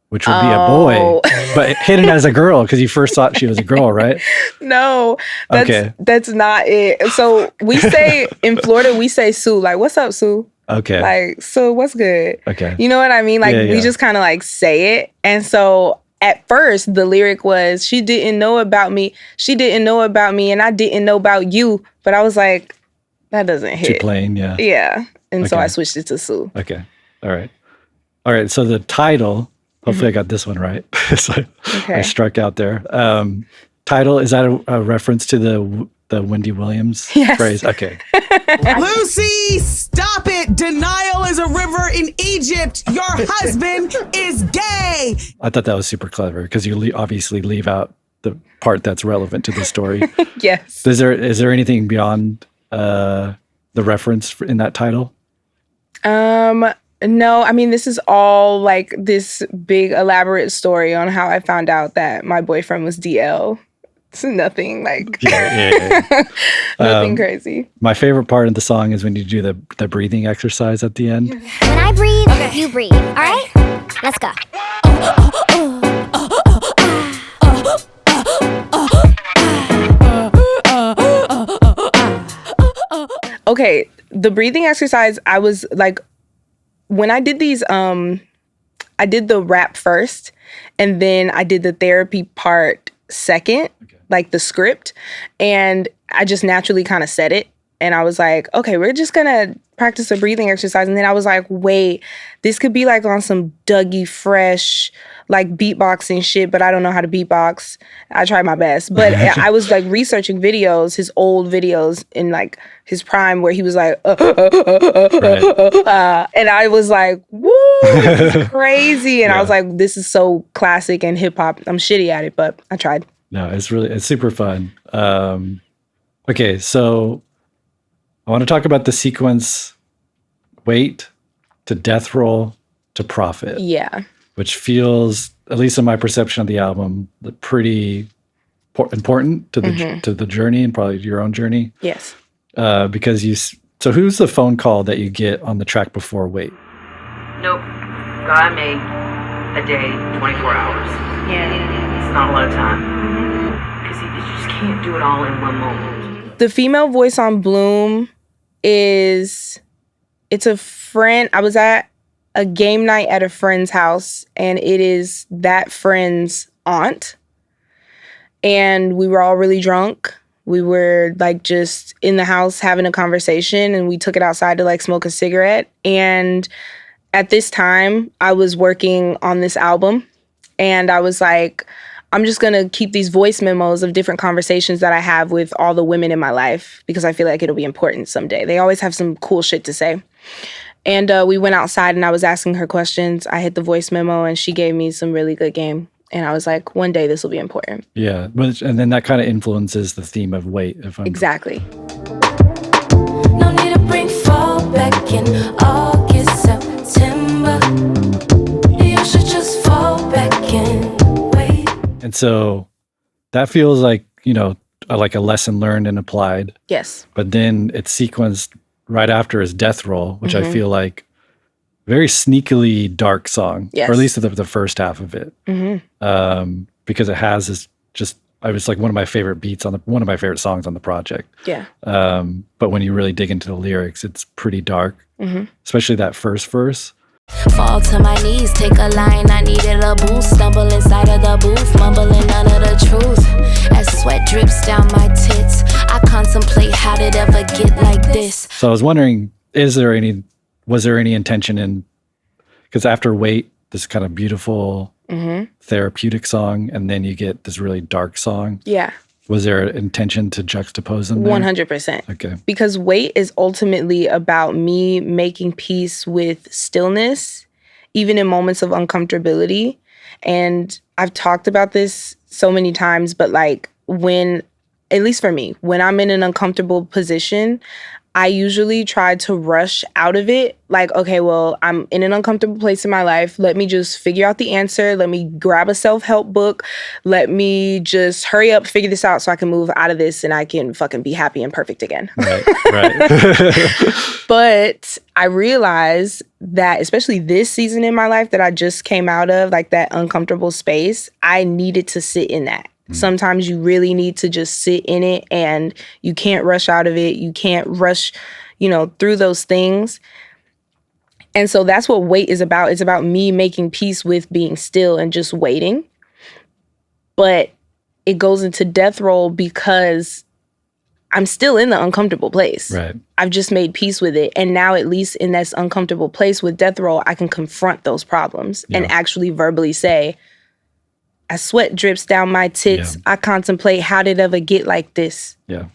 S2: which would be a boy, but hidden as a girl because you first thought she was a girl, right?
S1: No, that's not it. So we say in Florida, we say Sue, like, what's up, Sue?
S2: Okay.
S1: Like, so what's good?
S2: Okay.
S1: You know what I mean? Like, we just kind of like say it. And so at first, the lyric was, she didn't know about me. She didn't know about me, and I didn't know about you. But I was like, that doesn't hit.
S2: Too plain, yeah.
S1: Yeah. And so I switched it to Sue.
S2: Okay. All right. So the title, hopefully I got this one right. So I struck out there. Title, is that a reference to the Wendy Williams phrase? Okay.
S5: Lucy, stop it. Denial is a river in Egypt. Your husband is gay.
S2: I thought that was super clever because you obviously leave out the part that's relevant to the story.
S1: Yes.
S2: Is there anything beyond the reference in that title?
S1: No, I mean, this is all like this big elaborate story on how I found out that my boyfriend was DL. It's nothing like nothing crazy.
S2: My favorite part of the song is when you do the breathing exercise at the end.
S6: When I breathe, you breathe. All right? Let's go.
S1: Okay, the breathing exercise, I was like, when I did these, I did the rap first, and then I did the therapy part second, like the script, and I just naturally kind of said it. And I was like, okay, we're just gonna practice a breathing exercise. And then I was like, wait, this could be like on some Dougie Fresh, like beatboxing shit, but I don't know how to beatbox. I tried my best. But I was like researching videos, his old videos in like his prime where he was like, and I was like, woo, this is crazy. And I was like, this is so classic and hip hop. I'm shitty at it, but I tried.
S2: No, it's super fun. Okay, so I want to talk about the sequence Wait to Death Roll to Profit.
S1: Yeah.
S2: Which feels, at least in my perception of the album, pretty important to the journey and probably your own journey.
S1: Yes.
S2: Because so who's the phone call that you get on the track before Wait?
S7: Nope. Gotta make a day, 24 hours. Yeah. It's not a lot of time. Because you just can't do it all in one moment.
S1: The female voice on Bloom it's a friend. I was at a game night at a friend's house, and it is that friend's aunt. And we were all really drunk. We were like just in the house having a conversation, and we took it outside to like smoke a cigarette. And at this time, I was working on this album, and I was like, I'm just going to keep these voice memos of different conversations that I have with all the women in my life because I feel like it'll be important someday. They always have some cool shit to say. And we went outside and I was asking her questions. I hit the voice memo and she gave me some really good game. And I was like, one day this will be important.
S2: Yeah. And then that kind of influences the theme of Wait.
S1: Exactly.
S3: No need to bring fall back in August, September. You should just fall back in.
S2: And so that feels like, like a lesson learned and applied.
S1: Yes.
S2: But then it's sequenced right after his Death Roll, which I feel like very sneakily dark song.
S1: Yes.
S2: Or at least the first half of it. Because it has this I was like one of my favorite beats one of my favorite songs on the project.
S1: Yeah.
S2: But when you really dig into the lyrics, it's pretty dark, especially that first verse.
S3: Fall to my knees, take a line, I needed a boost. Stumble inside of the booth, mumbling none of the truth. As sweat drips down my tits, I contemplate how did it ever get like this.
S2: So I was wondering, was there any intention in, because after Wait, this kind of beautiful therapeutic song, and then you get this really dark song.
S1: Yeah.
S2: Was there an intention to juxtapose them there?
S1: 100%.
S2: Okay.
S1: Because Wait is ultimately about me making peace with stillness, even in moments of uncomfortability. And I've talked about this so many times, but like at least for me, when I'm in an uncomfortable position, I usually try to rush out of it. Like, okay, well, I'm in an uncomfortable place in my life. Let me just figure out the answer. Let me grab a self-help book. Let me just hurry up, figure this out so I can move out of this and I can fucking be happy and perfect again.
S2: Right.
S1: But I realized that, especially this season in my life that I just came out of, like that uncomfortable space, I needed to sit in that. Sometimes you really need to just sit in it and you can't rush out of it. You can't rush, through those things. And so that's what Wait is about. It's about me making peace with being still and just waiting. But it goes into Death Roll because I'm still in the uncomfortable place.
S2: Right.
S1: I've just made peace with it. And now at least in this uncomfortable place with Death Roll, I can confront those problems and actually verbally say, as sweat drips down my tits, I contemplate how did it ever get like this.
S2: Yeah.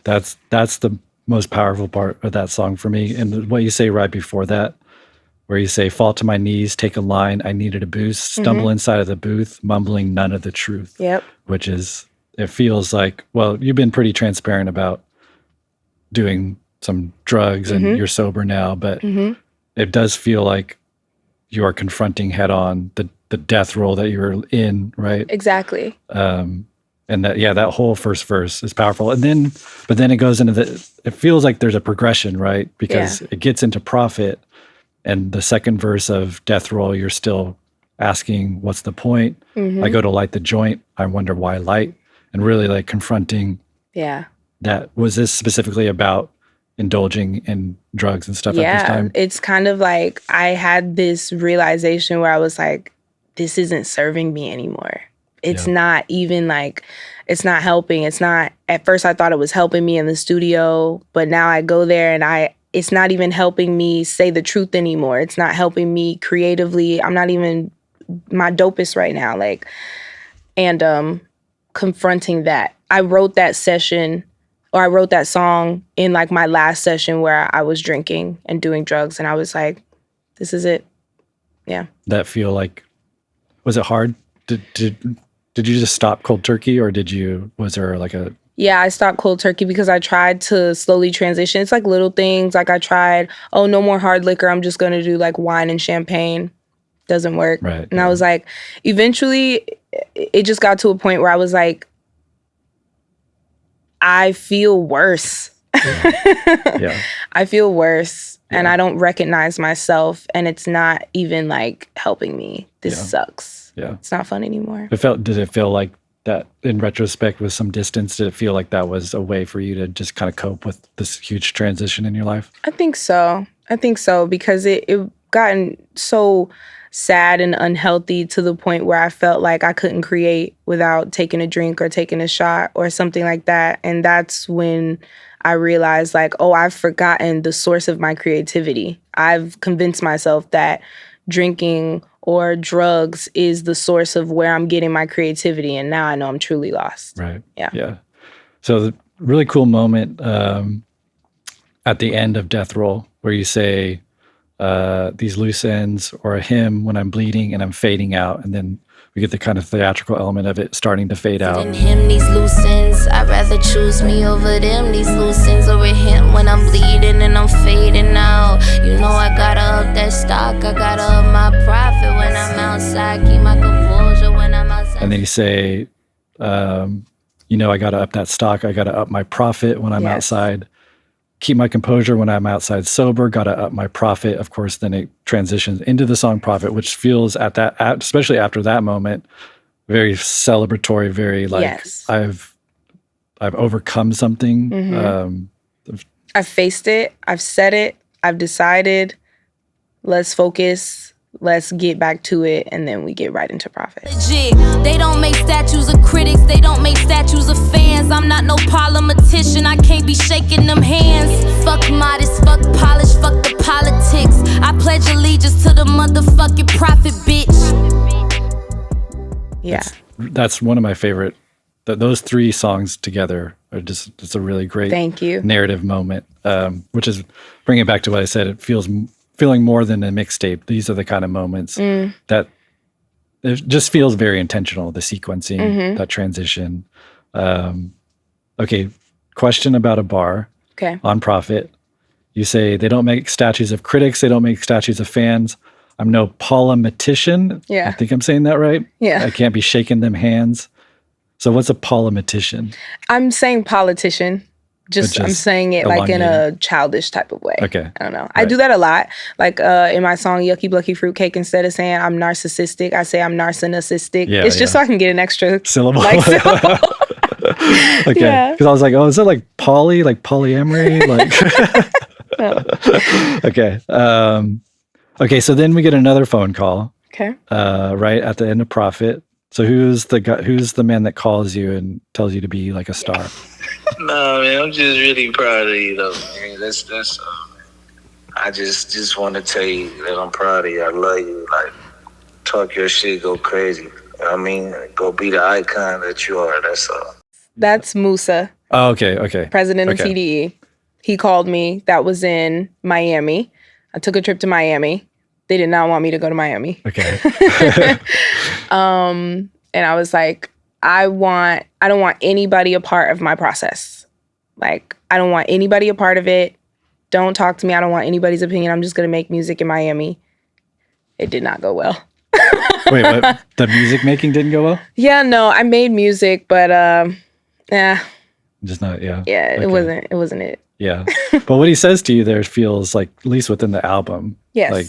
S2: That's the most powerful part of that song for me. And what you say right before that, where you say, fall to my knees, take a line, I needed a boost, stumble inside of the booth, mumbling none of the truth.
S1: Yep.
S2: Which is, it feels like, well, you've been pretty transparent about doing some drugs and you're sober now, but it does feel like you are confronting head on the death roll that you're in, right?
S1: Exactly.
S2: And that whole first verse is powerful. And then, but then it goes into it feels like there's a progression, right? Because it gets into Prophet, and the second verse of Death Roll, you're still asking, what's the point? I go to light the joint. I wonder why light, and really like confronting.
S1: Yeah.
S2: That was this specifically about indulging in drugs and stuff at this time?
S1: It's kind of like I had this realization where I was like, this isn't serving me anymore. It's not even like, it's not helping. It's not, at first I thought it was helping me in the studio, but now I go there and it's not even helping me say the truth anymore. It's not helping me creatively. I'm not even my dopest right now. Like, and confronting that. I wrote that song in like my last session where I was drinking and doing drugs, and I was like, this is it. Yeah.
S2: That feel like, was it hard? Did you just stop cold turkey, or was there like a...
S1: Yeah, I stopped cold turkey because I tried to slowly transition. It's like little things. Like I tried, no more hard liquor. I'm just going to do like wine and champagne. Doesn't work.
S2: Right.
S1: And I was like, eventually it just got to a point where I was like, I feel worse.
S2: Yeah.
S1: I feel worse and I don't recognize myself, and it's not even like helping me. This sucks.
S2: Yeah.
S1: It's not fun anymore.
S2: Did it feel like that in retrospect with some distance? Did it feel like that was a way for you to just kind of cope with this huge transition in your life?
S1: I think so because it gotten so sad and unhealthy to the point where I felt like I couldn't create without taking a drink or taking a shot or something like that. And that's when I realized like, I've forgotten the source of my creativity. I've convinced myself that drinking or drugs is the source of where I'm getting my creativity. And now I know I'm truly lost.
S2: Right.
S1: Yeah.
S2: Yeah. So the really cool moment at the end of Death Roll where you say these loose ends, or a hymn when I'm bleeding and I'm fading out. And then we get the kind of theatrical element of it starting to fade out.
S3: In him, these loose ends, I'd rather choose me over them. These loose ends over him when I'm bleeding and I'm fading out. You know I gotta up that stock, I gotta up my profit when I'm outside. Keep my composure when I'm outside.
S2: And then you say, I gotta up that stock, I gotta up my profit when I'm outside. Keep my composure when I'm outside sober, gotta up my profit. Of course, then it transitions into the song Profit, which feels especially after that moment, very celebratory, very like
S1: Yes.
S2: I've overcome something.
S1: I've faced it. I've said it. I've decided. Let's focus. Let's get back to it, and then we get right into profit.
S3: Legit. They don't make statues of critics, they don't make statues of fans. I'm not no politician, I can't be shaking them hands. Fuck modest, fuck polish, fuck the politics. I pledge allegiance to the motherfucking prophet, bitch.
S1: Yeah.
S2: That's one of my favorite. Those 3 songs together are just, it's a really great
S1: Thank you.
S2: narrative moment, which is bringing it back to what I said. It feeling more than a mixtape. These are the kind of moments that it just feels very intentional, the sequencing, that transition. Okay, question about a bar on Prophet. You say they don't make statues of critics, they don't make statues of fans. I'm no politician.
S1: Yeah.
S2: I think I'm saying that right.
S1: Yeah.
S2: I can't be shaking them hands. So what's a politician?
S1: I'm saying politician. Just I'm saying it like in a childish type of way.
S2: Okay.
S1: I don't know. I do that a lot. Like in my song Yucky Blucky Fruitcake, instead of saying I'm narcissistic, I say I'm narcissistic.
S2: Yeah,
S1: it's just so I can get an extra
S2: syllable.
S1: syllable.
S2: Okay.
S1: Yeah.
S2: Because I was like, oh, is it like polyamory? Like okay. Okay, so then we get another phone call.
S1: Okay.
S2: Right at the end of Prophet. So who's the man that calls you and tells you to be like a star?
S8: Nah, man, I'm just really proud of you, though, man. That's I just want to tell you that I'm proud of you. I love you. Like, talk your shit, go crazy. You know what I mean? Go be the icon that you are. That's all.
S1: That's Musa.
S2: Oh, okay.
S1: President of TDE. He called me. That was in Miami. I took a trip to Miami. They did not want me to go to Miami.
S2: Okay.
S1: And I was like, I don't want anybody a part of my process. Like, I don't want anybody a part of it. Don't talk to me. I don't want anybody's opinion. I'm just going to make music in Miami. It did not go well.
S2: Wait, what? The music making didn't go well?
S1: Yeah, no, I made music, but
S2: just not, yeah.
S1: Yeah,
S2: Okay.
S1: it wasn't it.
S2: Yeah. But what he says to you there feels like, at least within the album.
S1: Yes.
S2: Like,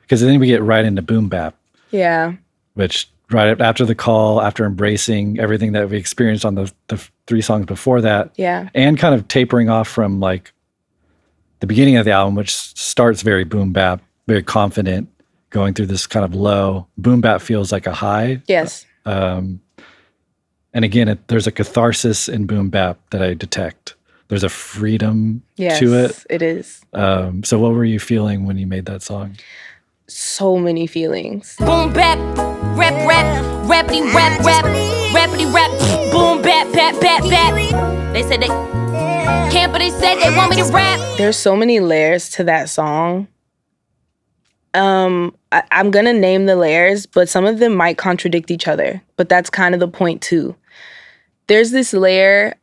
S2: because then we get right into Boom Bap.
S1: Yeah.
S2: Which right after the call, after embracing everything that we experienced on the 3 songs before that.
S1: Yeah.
S2: And kind of tapering off from like the beginning of the album, which starts very Boom Bap, very confident, going through this kind of low. Boom Bap feels like a high.
S1: Yes.
S2: And again, there's a catharsis in Boom Bap that I detect. There's a freedom to it.
S1: It is.
S2: So what were you feeling when you made that song?
S1: So many feelings.
S3: Boom bap, rap, rappity rap, rappity rap, boom bap, bap. They said they can't, but they said they want me to rap.
S1: There's so many layers to that song. I'm gonna name the layers, but some of them might contradict each other. But that's kind of the point too. There's this layer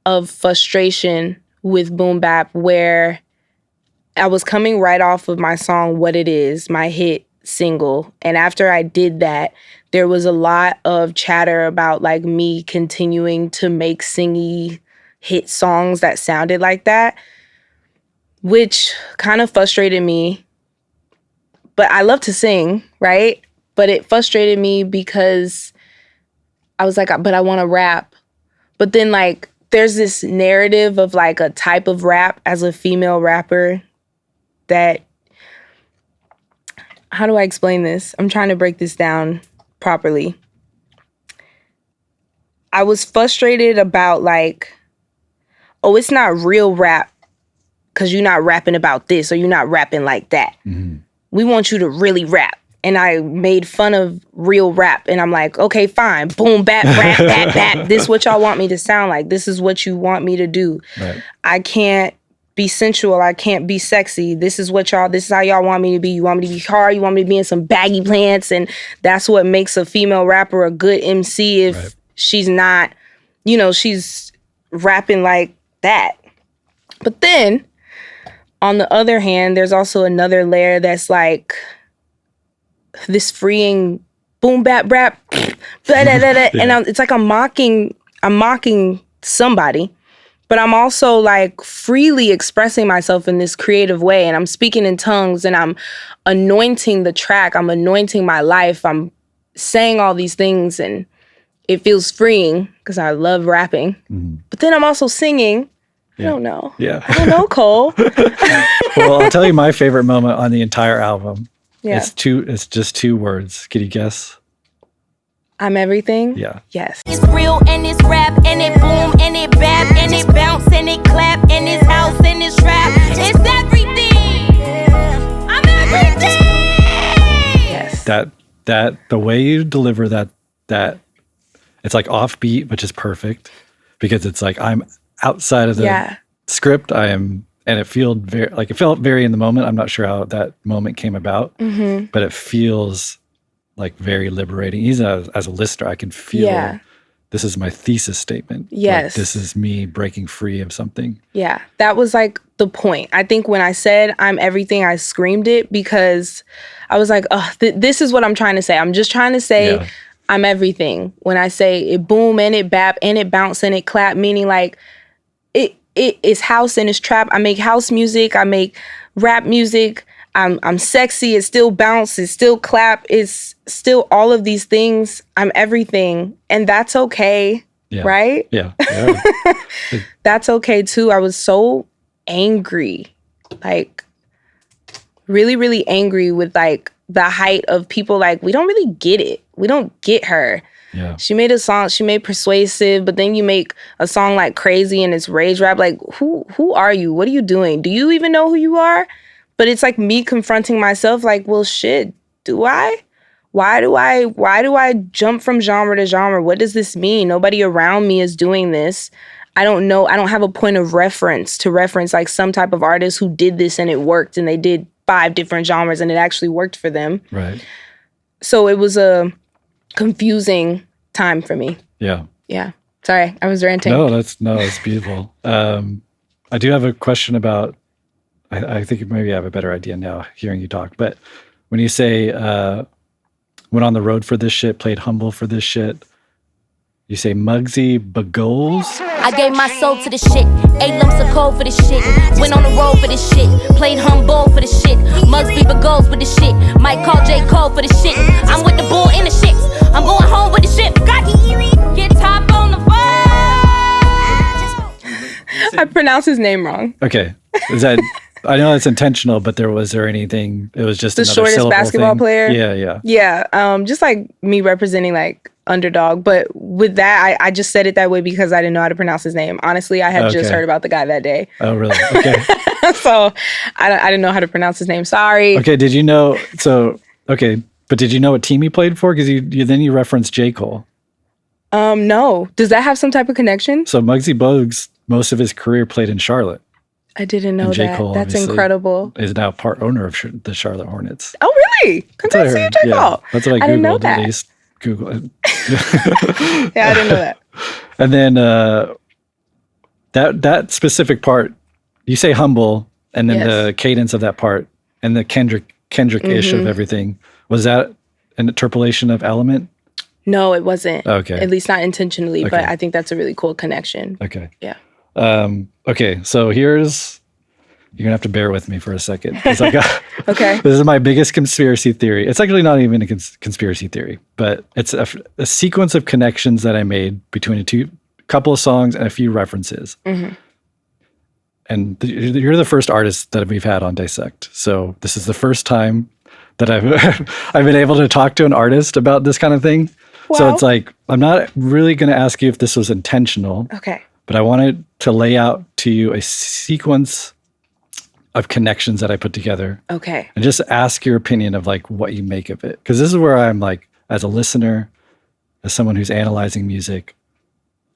S1: of frustration with Boom Bap where I was coming right off of my song What It Is, my hit single. And after I did that, there was a lot of chatter about like me continuing to make singy hit songs that sounded like that, which kind of frustrated me. But I love to sing, right? But it frustrated me because I was like, but I want to rap. But then like, there's this narrative of like a type of rap as a female rapper that, how do I explain this? I'm trying to break this down properly. I was frustrated about like, oh, it's not real rap because you're not rapping about this or you're not rapping like that. Mm-hmm. We want you to really rap. And I made fun of real rap. And I'm like, okay, fine. Boom, bap, rap, bap, bap. This is what y'all want me to sound like. This is what you want me to do. Right. I can't be sensual. I can't be sexy. This is how y'all want me to be. You want me to be hard. You want me to be in some baggy pants. And that's what makes a female rapper a good MC if she's not, she's rapping like that. But then, on the other hand, there's also another layer that's like this freeing boom bap rap, and it's like I'm mocking somebody, but I'm also like freely expressing myself in this creative way, and I'm speaking in tongues, and I'm anointing the track, I'm anointing my life, I'm saying all these things and it feels freeing because I love rapping. But then I'm also singing. I don't know.
S2: Yeah.
S1: I don't know, Cole.
S2: Well, I'll tell you my favorite moment on the entire album.
S1: Yeah.
S2: It's just 2 words. Can you guess?
S1: I'm everything?
S2: Yeah.
S1: Yes.
S3: It's real and it's rap and it boom and it bap and it bounce and it clap and it's house and it's rap. It's everything. I'm everything.
S1: Yes.
S2: That the way you deliver that it's like offbeat, which is perfect because it's like I'm outside of the script. I am, and it felt very in the moment. I'm not sure how that moment came about, but it feels like very liberating. Even as a listener, I can feel this is my thesis statement.
S1: Yes.
S2: Like, this is me breaking free of something.
S1: Yeah. That was like the point. I think when I said I'm everything, I screamed it because I was like, oh, this is what I'm trying to say. I'm just trying to say I'm everything. When I say it boom and it bap and it bounce and it clap, meaning like it is house and it's trap. I make house music. I make rap music. I'm sexy. It still bounce. It still clap. It's still all of these things. I'm everything. And that's okay.
S2: Yeah.
S1: Right?
S2: Yeah.
S1: That's okay too. I was so angry. Like really, really angry with like the height of people like, we don't really get it. We don't get her.
S2: Yeah.
S1: She made a song, she made Persuasive, but then you make a song like Crazy and it's rage rap. Like, who are you? What are you doing? Do you even know who you are? But it's like me confronting myself like, well, shit, do I? Why do I jump from genre to genre? What does this mean? Nobody around me is doing this. I don't know. I don't have a point of reference to reference like some type of artist who did this and it worked and they did 5 different genres and it actually worked for them.
S2: Right.
S1: So it was a confusing time for me.
S2: Yeah.
S1: Yeah. Sorry, I was ranting.
S2: No, that's beautiful. I do have a question about, I think maybe I have a better idea now hearing you talk, but when you say, went on the road for this shit, played humble for this shit, you say Muggsy Baggoles?
S3: I gave my soul to this shit. 8 lumps of coal for this shit. Went on the road for this shit. Played humble for this shit. Muggsy Baggoles for this shit. Might call J. Cole for this shit. I'm with the bull in the shit. I'm going home with the shit. Get top on the fire.
S1: I pronounced his name wrong.
S2: Okay. Is that, I know it's intentional, but was there anything, it was just
S1: the shortest basketball player?
S2: Yeah.
S1: Yeah. Just like me representing like underdog. But with that, I just said it that way because I didn't know how to pronounce his name. Honestly, I had just heard about the guy that day.
S2: Oh, really? Okay.
S1: So I didn't know how to pronounce his name. Sorry.
S2: Okay. Did you know, but did you know what team he played for? Because you referenced J. Cole.
S1: No. Does that have some type of connection?
S2: So Muggsy Bogues, most of his career played in Charlotte.
S1: I didn't know
S2: J.
S1: that.
S2: Cole,
S1: That's incredible.
S2: Is now part owner of the Charlotte Hornets.
S1: Oh, really? Congrats to you, J. Cole.
S2: That's what I Googled.
S1: didn't know that.
S2: At least Google it.
S1: Yeah, I didn't know that.
S2: And then that specific part, you say humble, and then the cadence of that part, and the Kendrick-ish of everything. Was that an interpolation of Element?
S1: No, it wasn't.
S2: Okay.
S1: At least not intentionally, but I think that's a really cool connection.
S2: Okay.
S1: Yeah.
S2: Okay, so you're gonna have to bear with me for a second.
S1: Okay.
S2: This is my biggest conspiracy theory. It's actually not even a conspiracy theory, but it's a sequence of connections that I made between a couple of songs and a few references. Mm-hmm. And you're the first artist that we've had on Dissect. So this is the first time that I've been able to talk to an artist about this kind of thing. Wow. So it's like, I'm not really going to ask you if this was intentional.
S1: Okay.
S2: But I wanted to lay out to you a sequence of connections that I put together.
S1: Okay.
S2: And just ask your opinion of like what you make of it. Because this is where I'm like, as a listener, as someone who's analyzing music,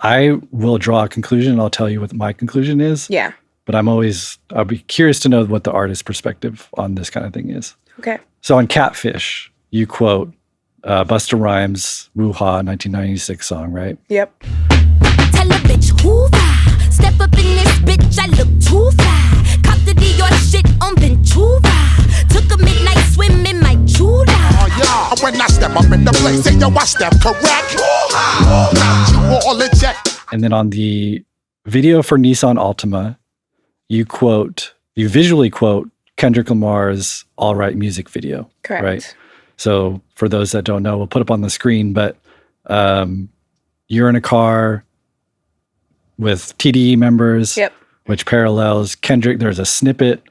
S2: I will draw a conclusion and I'll tell you what my conclusion is.
S1: Yeah.
S2: But I'll be curious to know what the artist's perspective on this kind of thing is.
S1: Okay.
S2: So on Catfish, you quote Busta Rhymes' Woo-Ha 1996 song, right?
S3: Yep. Tell a bitch who ride. Step up in this bitch, I look too fly. Cop the Dior shit on Ventura. Took a midnight swim in my Judah.
S9: Oh yeah, when I step up in the place, say yo, I step correct. Got you all in check.
S2: And then on the video for Nissan Altima, you visually quote Kendrick Lamar's All Right music video.
S1: Correct.
S2: Right? So for those that don't know, we'll put up on the screen, but you're in a car with TDE members, which parallels Kendrick. There's a snippet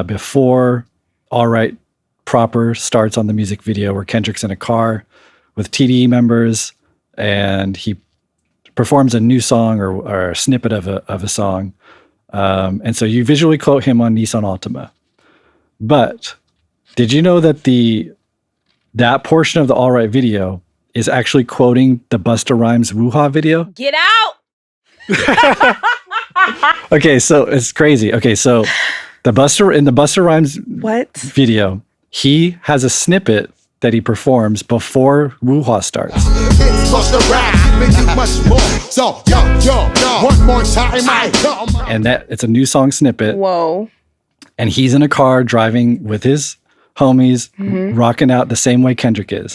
S2: before All Right proper starts on the music video where Kendrick's in a car with TDE members and he performs a new song or a snippet of a song. And so you visually quote him on Nissan Altima. But did you know that that portion of the All Right video is actually quoting the Busta Rhymes Woo-Ha video?
S1: Get out!
S2: Okay, so it's crazy. Okay, so in the Busta Rhymes video, he has a snippet that he performs before Woo-Ha starts. And it's a new song snippet.
S1: Whoa.
S2: And he's in a car driving with his homies, rocking out the same way Kendrick is.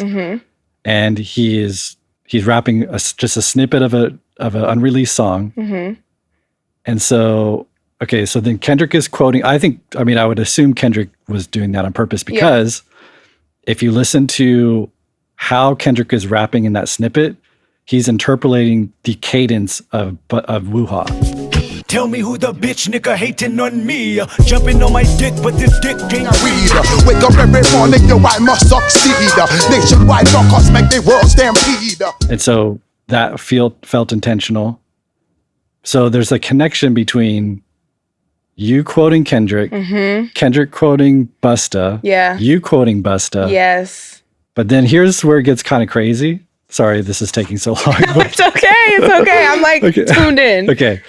S2: And he's rapping just a snippet of an unreleased song. And so, okay, so then Kendrick is quoting, I would assume Kendrick was doing that on purpose because if you listen to how Kendrick is rapping in that snippet, he's interpolating the cadence of Woo-Ha.
S10: Tell me who the bitch nigga hating on me. Jumping on my dick, but this dick ain't weed.
S9: Wake up every morning, yo, I must succeed. Nationwide knockouts make the world stampede.
S2: And so that felt intentional. So there's a connection between you quoting Kendrick, Kendrick quoting Busta, you quoting Busta.
S1: Yes.
S2: But then here's where it gets kind of crazy. Sorry, this is taking so long.
S1: It's okay. I'm like tuned in.
S2: Okay.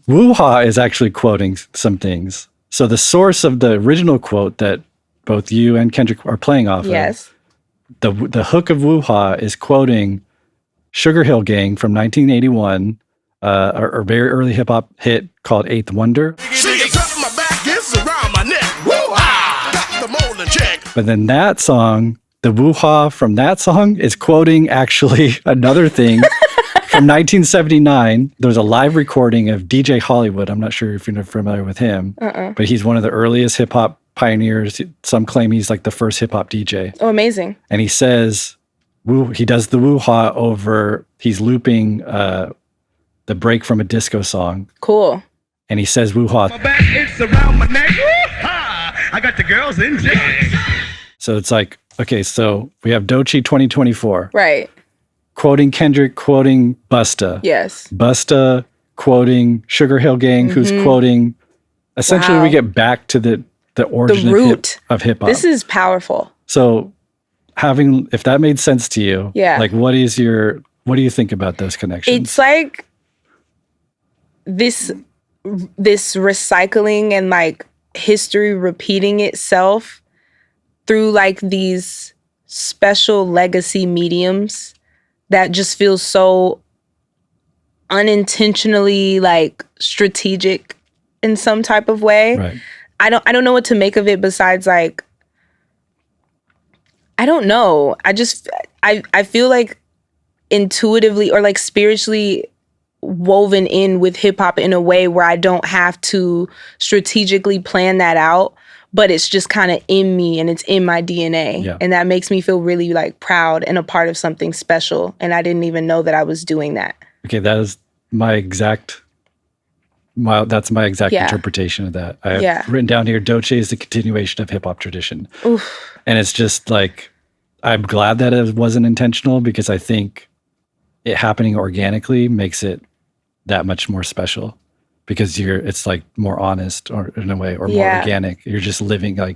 S2: Woo-Ha is actually quoting some things. So the source of the original quote that both you and Kendrick are playing off of, the hook of Woo-Ha is quoting Sugar Hill Gang from 1981, a very early hip-hop hit called Eighth Wonder. But then that song, the Woo-Ha from that song is quoting actually another thing from 1979. There's a live recording of DJ Hollywood. I'm not sure if you're familiar with him, but he's one of the earliest hip-hop pioneers. Some claim he's like the first hip-hop DJ.
S1: Oh, amazing.
S2: And he says, he does the Woo-Ha over, he's looping the break from a disco song.
S1: Cool.
S2: And he says Woo-Ha.
S10: My back, it's around my neck. Woo-ha! I got the girls in jail.
S2: So it's like, okay, so we have Doechii 2024.
S1: Right.
S2: Quoting Kendrick, quoting Busta.
S1: Yes.
S2: Busta quoting Sugar Hill Gang, who's quoting. Essentially, we get back to the origin of hip hop.
S1: This is powerful.
S2: So, if that made sense to you, like what do you think about those connections?
S1: It's like this recycling and like history repeating itself through like these special legacy mediums that just feel so unintentionally like strategic in some type of way.
S2: Right.
S1: I don't know what to make of it besides like, I don't know. I feel like intuitively or like spiritually woven in with hip hop in a way where I don't have to strategically plan that out, but it's just kind of in me and it's in my DNA.
S2: Yeah.
S1: And that makes me feel really like proud and a part of something special. And I didn't even know that I was doing that.
S2: Okay, that is my exact interpretation of that. I have written down here, Doechii is the continuation of hip hop tradition.
S1: Oof.
S2: And it's just like, I'm glad that it wasn't intentional because I think it happening organically makes it that much more special because it's like more honest or in a way, or more organic. You're just living like,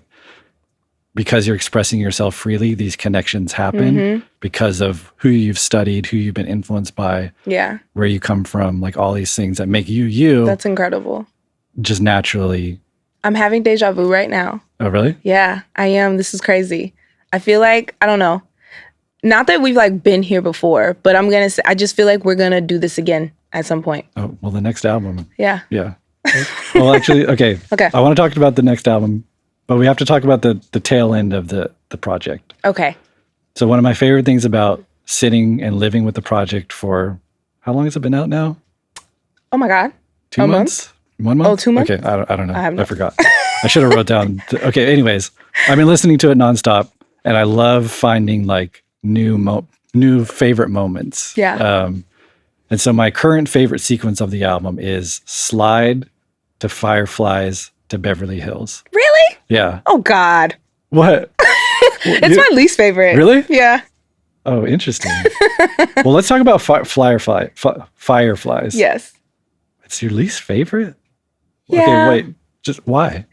S2: because you're expressing yourself freely, these connections happen because of who you've studied, who you've been influenced by, where you come from, like all these things that make you.
S1: That's incredible.
S2: Just naturally. I'm
S1: having deja vu right now.
S2: Oh, really?
S1: Yeah, I am. This is crazy. I feel like, I don't know. Not that we've like been here before, but I just feel like we're going to do this again at some point.
S2: Oh, well, the next album.
S1: Yeah.
S2: Yeah. Well, actually, okay.
S1: Okay.
S2: I want to talk about the next album, but we have to talk about the tail end of the project.
S1: Okay.
S2: So one of my favorite things about sitting and living with the project for, how long has it been out now?
S1: Oh my God.
S2: 2 months? 1 month?
S1: Oh, 2 months?
S2: Okay, I don't know. I forgot. I should have wrote down. Okay, anyways, I've been listening to it nonstop. And I love finding like new favorite moments.
S1: Yeah.
S2: And so my current favorite sequence of the album is Slide to Fireflies to Beverly Hills.
S1: Really?
S2: Yeah.
S1: Oh God.
S2: What?
S1: It's my least favorite.
S2: Really?
S1: Yeah.
S2: Oh, interesting. Well, let's talk about Fireflies.
S1: Yes.
S2: It's your least favorite?
S1: Yeah.
S2: Okay, wait. Just why?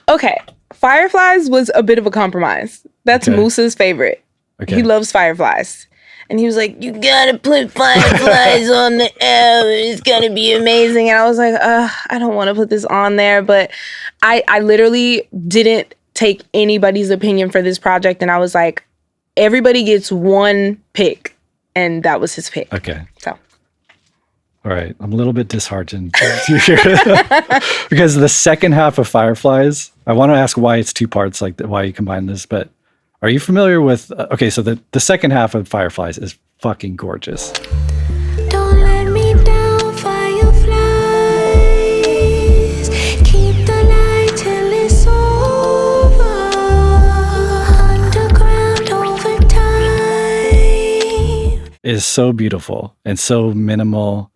S1: Okay. Fireflies was a bit of a compromise. That's
S2: Okay.
S1: Moose's favorite.
S2: Okay.
S1: He loves Fireflies. And he was like, you gotta put Fireflies on the album. It's gonna be amazing. And I was like, I don't want to put this on there. But I literally didn't take anybody's opinion for this project. And I was like, everybody gets one pick. And that was his pick.
S2: Okay.
S1: So.
S2: All right. I'm a little bit disheartened to hear that. Because the second half of Fireflies, I want to ask why it's two parts, like why you combine this, but are you familiar with, okay, so the second half of Fireflies is fucking gorgeous.
S4: Don't let me down, fireflies. Keep the light till it's over. Underground over time.
S2: Is so beautiful and so minimal.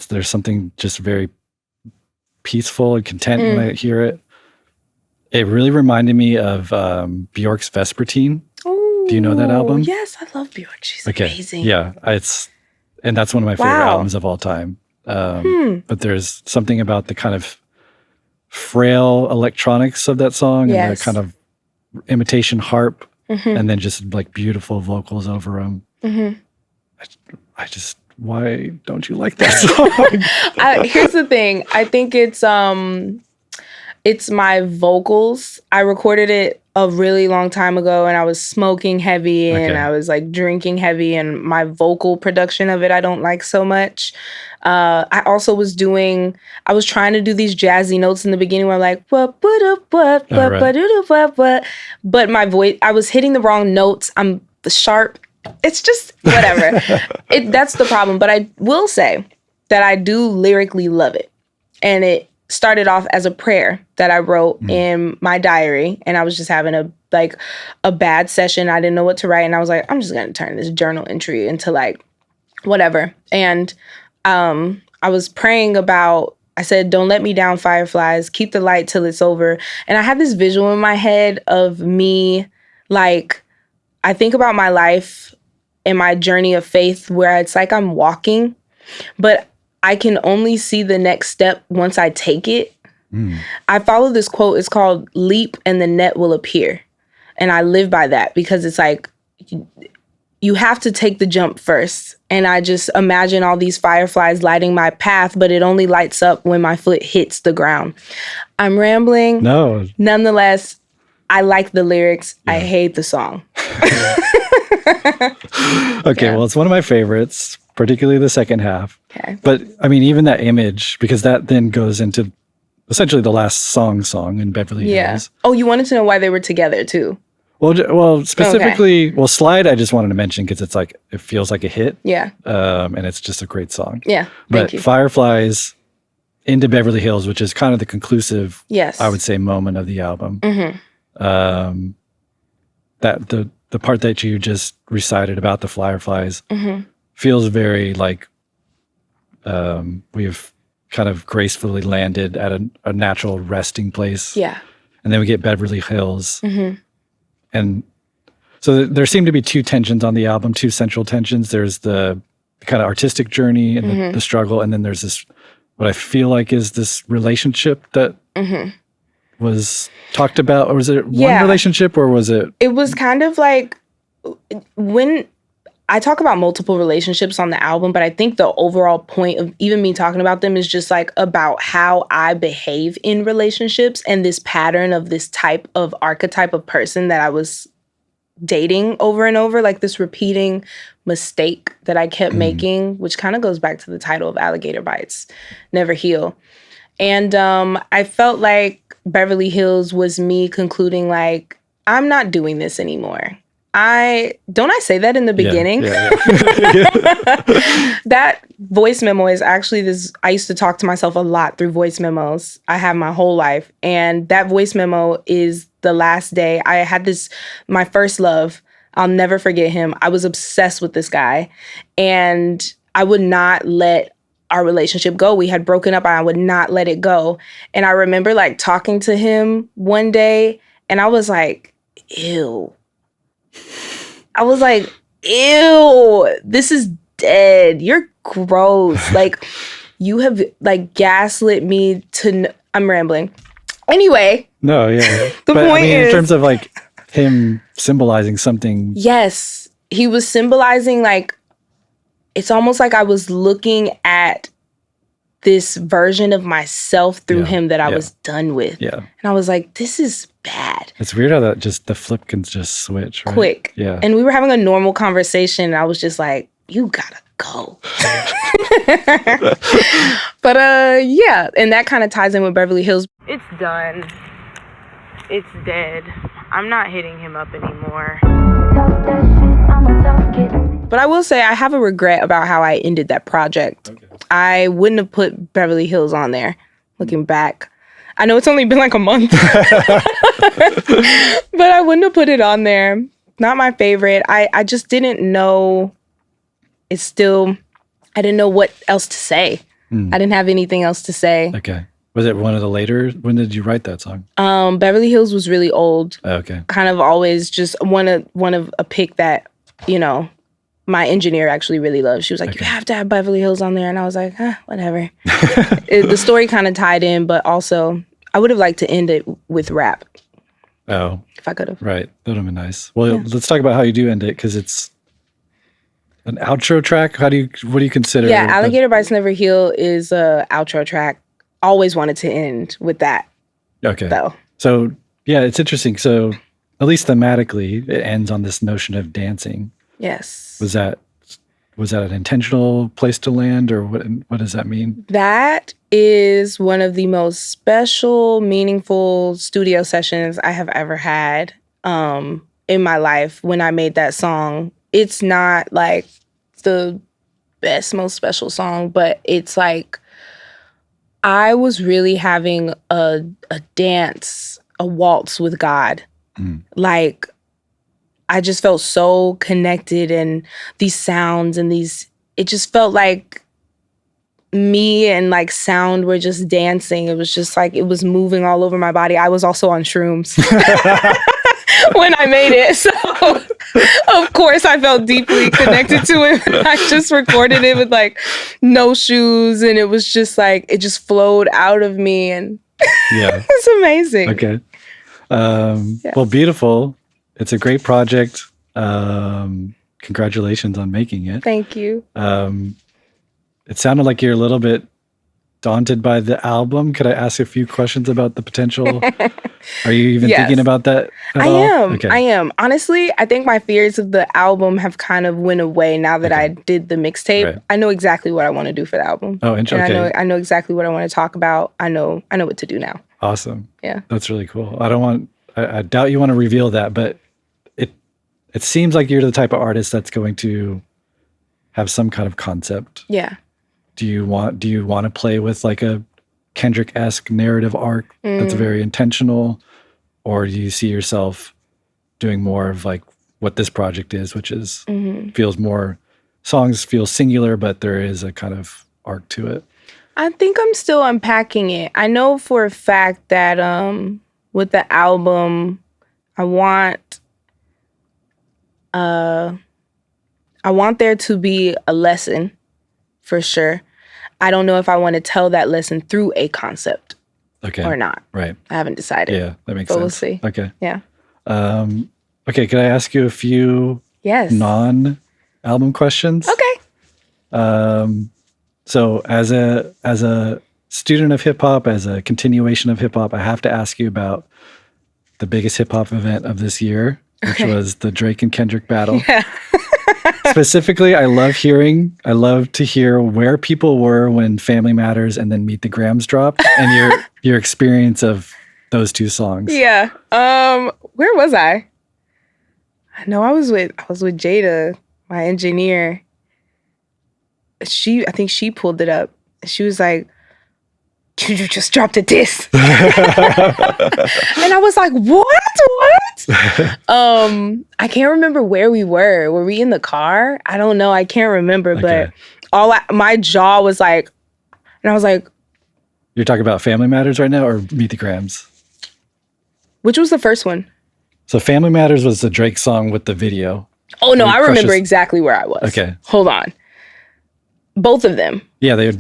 S2: There's something just very peaceful and content when I hear it. It really reminded me of Bjork's Vespertine.
S1: Ooh,
S2: do you know that album?
S1: Yes, I love Bjork. She's amazing.
S2: Yeah, and that's one of my favorite albums of all time. But there's something about the kind of frail electronics of that song and the kind of imitation harp and then just like beautiful vocals over them. I just, why don't you like that song?
S1: Here's the thing. I think it's my vocals. I recorded it a really long time ago and I was smoking heavy and I was like drinking heavy, and my vocal production of it I don't like so much. I also was trying to do these jazzy notes in the beginning where I'm like, what, but my voice, I was hitting the wrong notes. I'm sharp. It's just whatever. That's the problem. But I will say that I do lyrically love it. And it started off as a prayer that I wrote in my diary, and I was just having a bad session. I didn't know what to write, and I was like, I'm just gonna turn this journal entry into like whatever. And I was praying about, I said, don't let me down, fireflies, keep the light till it's over. And I had this visual in my head of me, like, I think about my life and my journey of faith where it's like I'm walking, but I can only see the next step once I take it. I follow this quote. It's called leap and the net will appear. And I live by that because it's like, you have to take the jump first. And I just imagine all these fireflies lighting my path, but it only lights up when my foot hits the ground. I'm rambling.
S2: No.
S1: Nonetheless, I like the lyrics. Yeah. I hate the song.
S2: Okay, well, it's one of my favorites, particularly the second half.
S1: Okay.
S2: But I mean, even that image, because that then goes into essentially the last song in Beverly Hills.
S1: Oh, you wanted to know why they were together too?
S2: Well, specifically, Slide, I just wanted to mention because it's like, it feels like a hit.
S1: Yeah.
S2: And it's just a great song.
S1: Yeah.
S2: But Fireflies into Beverly Hills, which is kind of the conclusive, I would say, moment of the album. That the part that you just recited about the fireflies feels very like we've kind of gracefully landed at a natural resting place.
S1: Yeah.
S2: And then we get Beverly Hills. And so there seem to be two tensions on the album, two central tensions. There's the kind of artistic journey and the struggle. And then there's this, what I feel like is this relationship that was talked about. Or was it one relationship or was it?
S1: It was kind of like, when I talk about multiple relationships on the album, but I think the overall point of even me talking about them is just like about how I behave in relationships and this pattern of this type of archetype of person that I was dating over and over, like this repeating mistake that I kept making, which kind of goes back to the title of Alligator Bites Never Heal. And I felt like Beverly Hills was me concluding like, I'm not doing this anymore. I say that in the beginning.
S2: Yeah.
S1: That voice memo is actually this. I used to talk to myself a lot through voice memos. I have my whole life. And that voice memo is the last day. I had my first love. I'll never forget him. I was obsessed with this guy, and I would not let our relationship go. We had broken up and I would not let it go. And I remember like talking to him one day and I was like, ew. I was like, ew, this is dead. You're gross. Like, you have like gaslit me to, I'm rambling. Anyway.
S2: No, yeah.
S1: The point is,
S2: in terms of like him symbolizing something.
S1: Yes. He was symbolizing like, it's almost like I was looking at this version of myself through him that I was done with. Yeah. And I was like, this is bad.
S2: It's weird how that the flip can just switch, right?
S1: Quick.
S2: Yeah.
S1: And we were having a normal conversation and I was just like, you gotta go. But yeah, and that kind of ties in with Beverly Hills. It's done. It's dead. I'm not hitting him up anymore. Talk that shit, I'ma talk it. But I will say I have a regret about how I ended that project. Okay. I wouldn't have put Beverly Hills on there, looking back. I know it's only been like a month. But I wouldn't have put it on there. Not my favorite. I just didn't know. I didn't know what else to say. I didn't have anything else to say.
S2: Okay. Was it one of the later? When did you write that song?
S1: Beverly Hills was really old.
S2: Okay.
S1: Kind of always just one of a pick that, you know, my engineer actually really loved. She was like, you have to have Beverly Hills on there. And I was like, whatever. The story kind of tied in, but also I would have liked to end it with rap.
S2: Oh.
S1: If I could have.
S2: Right. That would have been nice. Well, let's talk about how you do end it, because it's an outro track. What do you consider?
S1: Yeah, Alligator Bites Never Heal is a outro track. Always wanted to end with that. Okay. Though.
S2: So, yeah, it's interesting. So, at least thematically, it ends on this notion of dancing.
S1: Yes.
S2: Was that an intentional place to land, or what does that mean?
S1: That is one of the most special, meaningful studio sessions I have ever had in my life when I made that song. It's not like the best, most special song, but it's like I was really having a dance, a waltz with God. Like, I just felt so connected, and these sounds and it just felt like me and like sound were just dancing. It was just like, it was moving all over my body. I was also on shrooms when I made it. So of course I felt deeply connected to it. I just recorded it with like no shoes, and it was just like, it just flowed out of me, and it's amazing.
S2: Okay. Well, beautiful. It's a great project. Congratulations on making it.
S1: Thank you.
S2: It sounded like you're a little bit daunted by the album. Could I ask a few questions about the potential? Are you even thinking about that at all?
S1: Am. Okay. I am. Honestly, I think my fears of the album have kind of went away now that I did the mixtape. Right. I know exactly what I want to do for the album.
S2: Oh, interesting.
S1: And I know exactly what I want to talk about. I know what to do now.
S2: Awesome.
S1: Yeah.
S2: That's really cool. I doubt you want to reveal that, but it seems like you're the type of artist that's going to have some kind of concept.
S1: Yeah.
S2: Do you want to play with like a Kendrick-esque narrative arc that's very intentional, or do you see yourself doing more of like what this project is, which is feels more, songs feel singular, but there is a kind of arc to it?
S1: I think I'm still unpacking it. I know for a fact that with the album, I want there to be a lesson, for sure. I don't know if I want to tell that lesson through a concept or not.
S2: Right.
S1: I haven't decided.
S2: Yeah, that makes sense.
S1: We'll see.
S2: Okay.
S1: Yeah.
S2: Okay, could I ask you a few non-album questions?
S1: Okay.
S2: So as a student of hip hop, as a continuation of hip hop, I have to ask you about the biggest hip hop event of this year, which was the Drake and Kendrick battle. Yeah. Specifically, I love to hear where people were when Family Matters and then Meet the Grams dropped, and your experience of those two songs.
S1: Yeah. Where was I? I know I was with Jada, my engineer. I think she pulled it up. She was like, you just dropped a diss. And I was like, what? I can't remember where we were. Were we in the car? I don't know. I can't remember.
S2: Okay.
S1: But my jaw was like, and I was like,
S2: You're talking about Family Matters right now or Meet the Grams?
S1: which was the first one?
S2: So Family Matters was the Drake song with the video.
S1: Oh, no, I remember exactly where I was.
S2: Okay.
S1: Hold on. Both of them.
S2: Yeah, they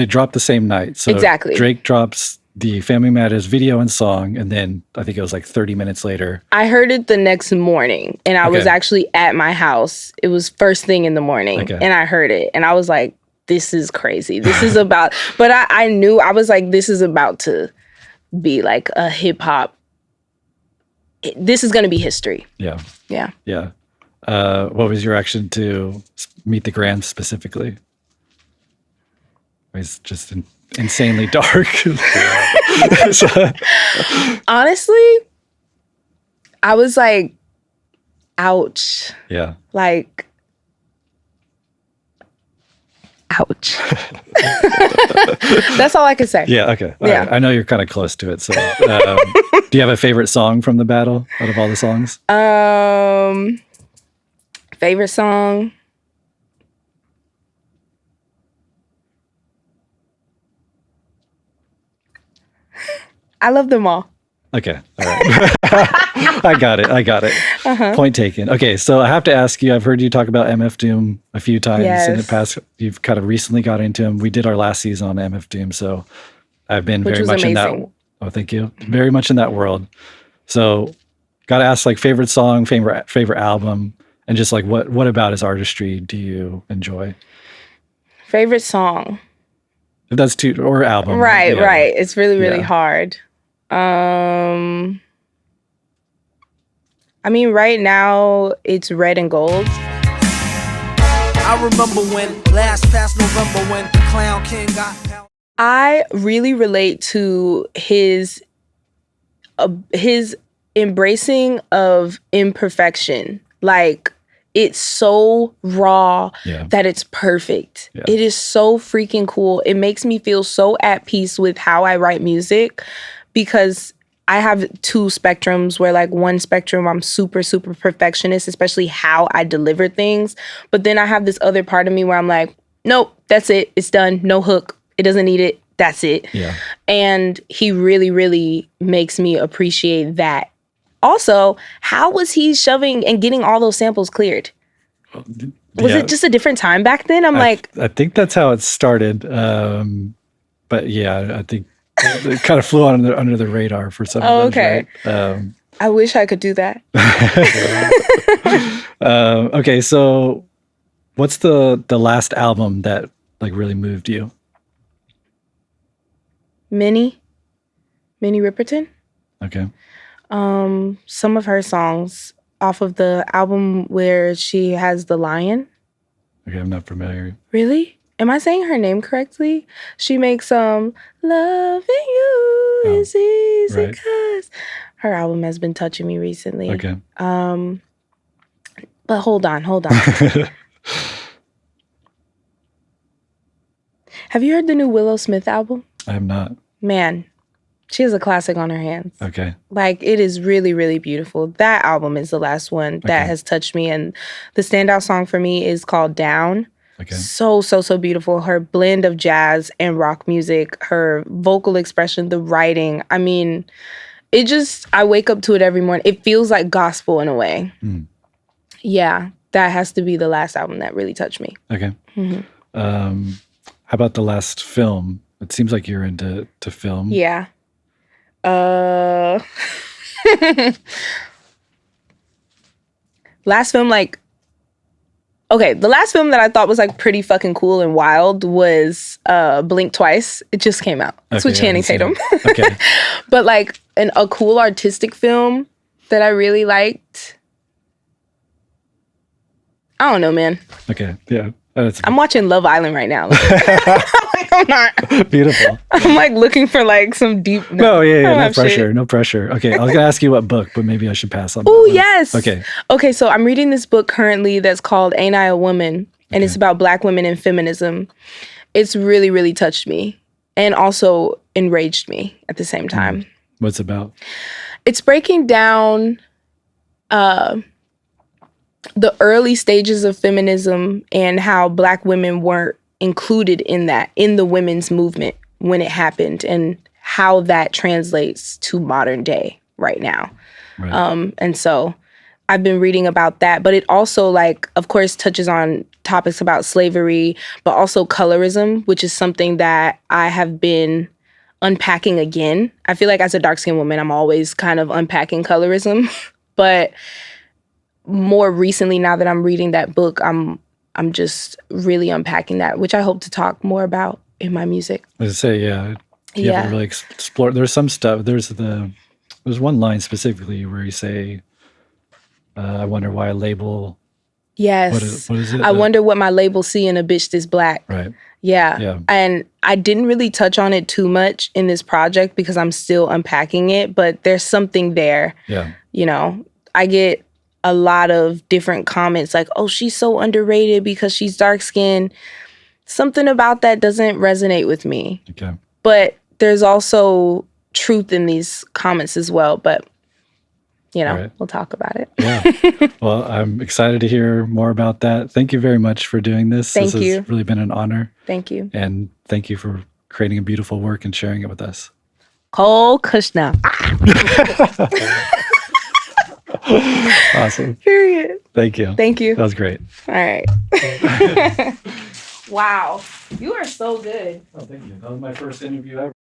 S2: dropped the same night. So
S1: Exactly.
S2: Drake drops the Family Matters video and song, and then I think it was like 30 minutes later.
S1: I heard it the next morning, and I was actually at my house. It was first thing in the morning, and I heard it, and I was like, this is crazy. This is about, but I knew, I was like, this is about to be like a hip hop. This is going to be history.
S2: Yeah.
S1: Yeah.
S2: Yeah. What was your reaction to Meet the Grams specifically? It was just insanely dark.
S1: Honestly, I was like, ouch.
S2: Yeah.
S1: Like, ouch. That's all I can say.
S2: Yeah, okay. All
S1: Yeah.
S2: right. I know you're kind of close to it. So do you have a favorite song from the battle out of all the songs?
S1: Favorite song? I love them all.
S2: Okay. All right. I got it.
S1: Uh-huh.
S2: Point taken. Okay. So I have to ask you, I've heard you talk about MF Doom a few times in the
S1: Yes.
S2: past. You've kind of recently got into him. We did our last season on MF Doom. So I've been
S1: Which
S2: very
S1: was
S2: much in that.
S1: amazing.
S2: Oh, thank you. Very much in that world. So got to ask like favorite song, favorite album, and just like what about his artistry do you enjoy?
S1: Favorite song?
S2: If that's or album.
S1: Right,
S2: yeah.
S1: right. It's really, really
S2: Yeah.
S1: hard. I mean, right now it's Red and Gold.
S11: I remember when last past November when the Clown King got pounded.
S1: I really relate to his embracing of imperfection. Like, it's so raw that it's perfect.
S2: Yeah.
S1: It is so freaking cool. It makes me feel so at peace with how I write music, because I have two spectrums where, like, one spectrum I'm super, super perfectionist, especially how I deliver things. But then I have this other part of me where I'm like, nope, that's it. It's done. No hook. It doesn't need it. That's it.
S2: Yeah.
S1: And he really, really makes me appreciate that. Also, how was he shoving and getting all those samples cleared? Was it just a different time back then?
S2: I think that's how it started. But yeah, I think it kind of flew under the radar for some of them.
S1: Okay.
S2: Right?
S1: I wish I could do that.
S2: Okay, so what's the last album that like really moved you?
S1: Minnie Riperton.
S2: Okay.
S1: Some of her songs off of the album where she has the lion.
S2: Okay, I'm not familiar.
S1: Really? Am I saying her name correctly? She makes loving you is easy,
S2: right.
S1: cause her album has been touching me recently.
S2: Okay.
S1: But hold on. Have you heard the new Willow Smith album?
S2: I have not.
S1: Man, she has a classic on her hands.
S2: Okay.
S1: Like, it is really, really beautiful. That album is the last one that has touched me. And the standout song for me is called Down.
S2: Okay.
S1: So beautiful. Her blend of jazz and rock music, her vocal expression, the writing. I mean, I wake up to it every morning. It feels like gospel in a way.
S2: Mm.
S1: Yeah, that has to be the last album that really touched me.
S2: Okay.
S1: Mm-hmm.
S2: How about the last film? It seems like you're into film.
S1: Yeah. Last film, like, okay, the last film that I thought was like pretty fucking cool and wild was Blink Twice. It just came out. It's with Channing Tatum.
S2: Okay.
S1: But like a cool artistic film that I really liked. I don't know, man.
S2: Okay. Yeah.
S1: I'm watching Love Island right now. I'm not.
S2: Beautiful.
S1: I'm like looking for like some deep.
S2: No, no pressure. No pressure. Okay. I was going to ask you what book, but maybe I should pass on that.
S1: Oh,
S2: one.
S1: yes.
S2: Okay.
S1: So I'm reading this book currently that's called Ain't I a Woman? And it's about Black women and feminism. It's really, really touched me. And also enraged me at the same time.
S2: What's it about?
S1: It's breaking down the early stages of feminism and how Black women weren't included in that, in the women's movement when it happened, and how that translates to modern day right now.
S2: Right.
S1: And so I've been reading about that, but it also, like, of course, touches on topics about slavery, but also colorism, which is something that I have been unpacking again. I feel like as a dark-skinned woman, I'm always kind of unpacking colorism, but more recently, now that I'm reading that book, I'm just really unpacking that, which I hope to talk more about in my music.
S2: I was gonna say, yeah. You haven't really explored. There's some stuff. There's one line specifically where you say, I wonder why a label.
S1: Yes.
S2: What is it?
S1: I wonder what my label see in a bitch this Black.
S2: Right.
S1: Yeah. And I didn't really touch on it too much in this project because I'm still unpacking it, but there's something there.
S2: Yeah.
S1: You know, I get a lot of different comments like, oh, she's so underrated because she's dark skinned. Something about that doesn't resonate with me.
S2: Okay.
S1: But there's also truth in these comments as well. But, you know, we'll talk about it.
S2: Yeah. Well, I'm excited to hear more about that. Thank you very much for doing this.
S1: Thank you.
S2: This has really been an honor.
S1: Thank you.
S2: And thank you for creating a beautiful work and sharing it with us.
S1: Cuchna.
S2: Awesome.
S1: Period.
S2: Thank you.
S1: Thank you.
S2: That was great.
S1: All right. Wow. You are so good.
S2: Oh, thank you. That was my first interview ever.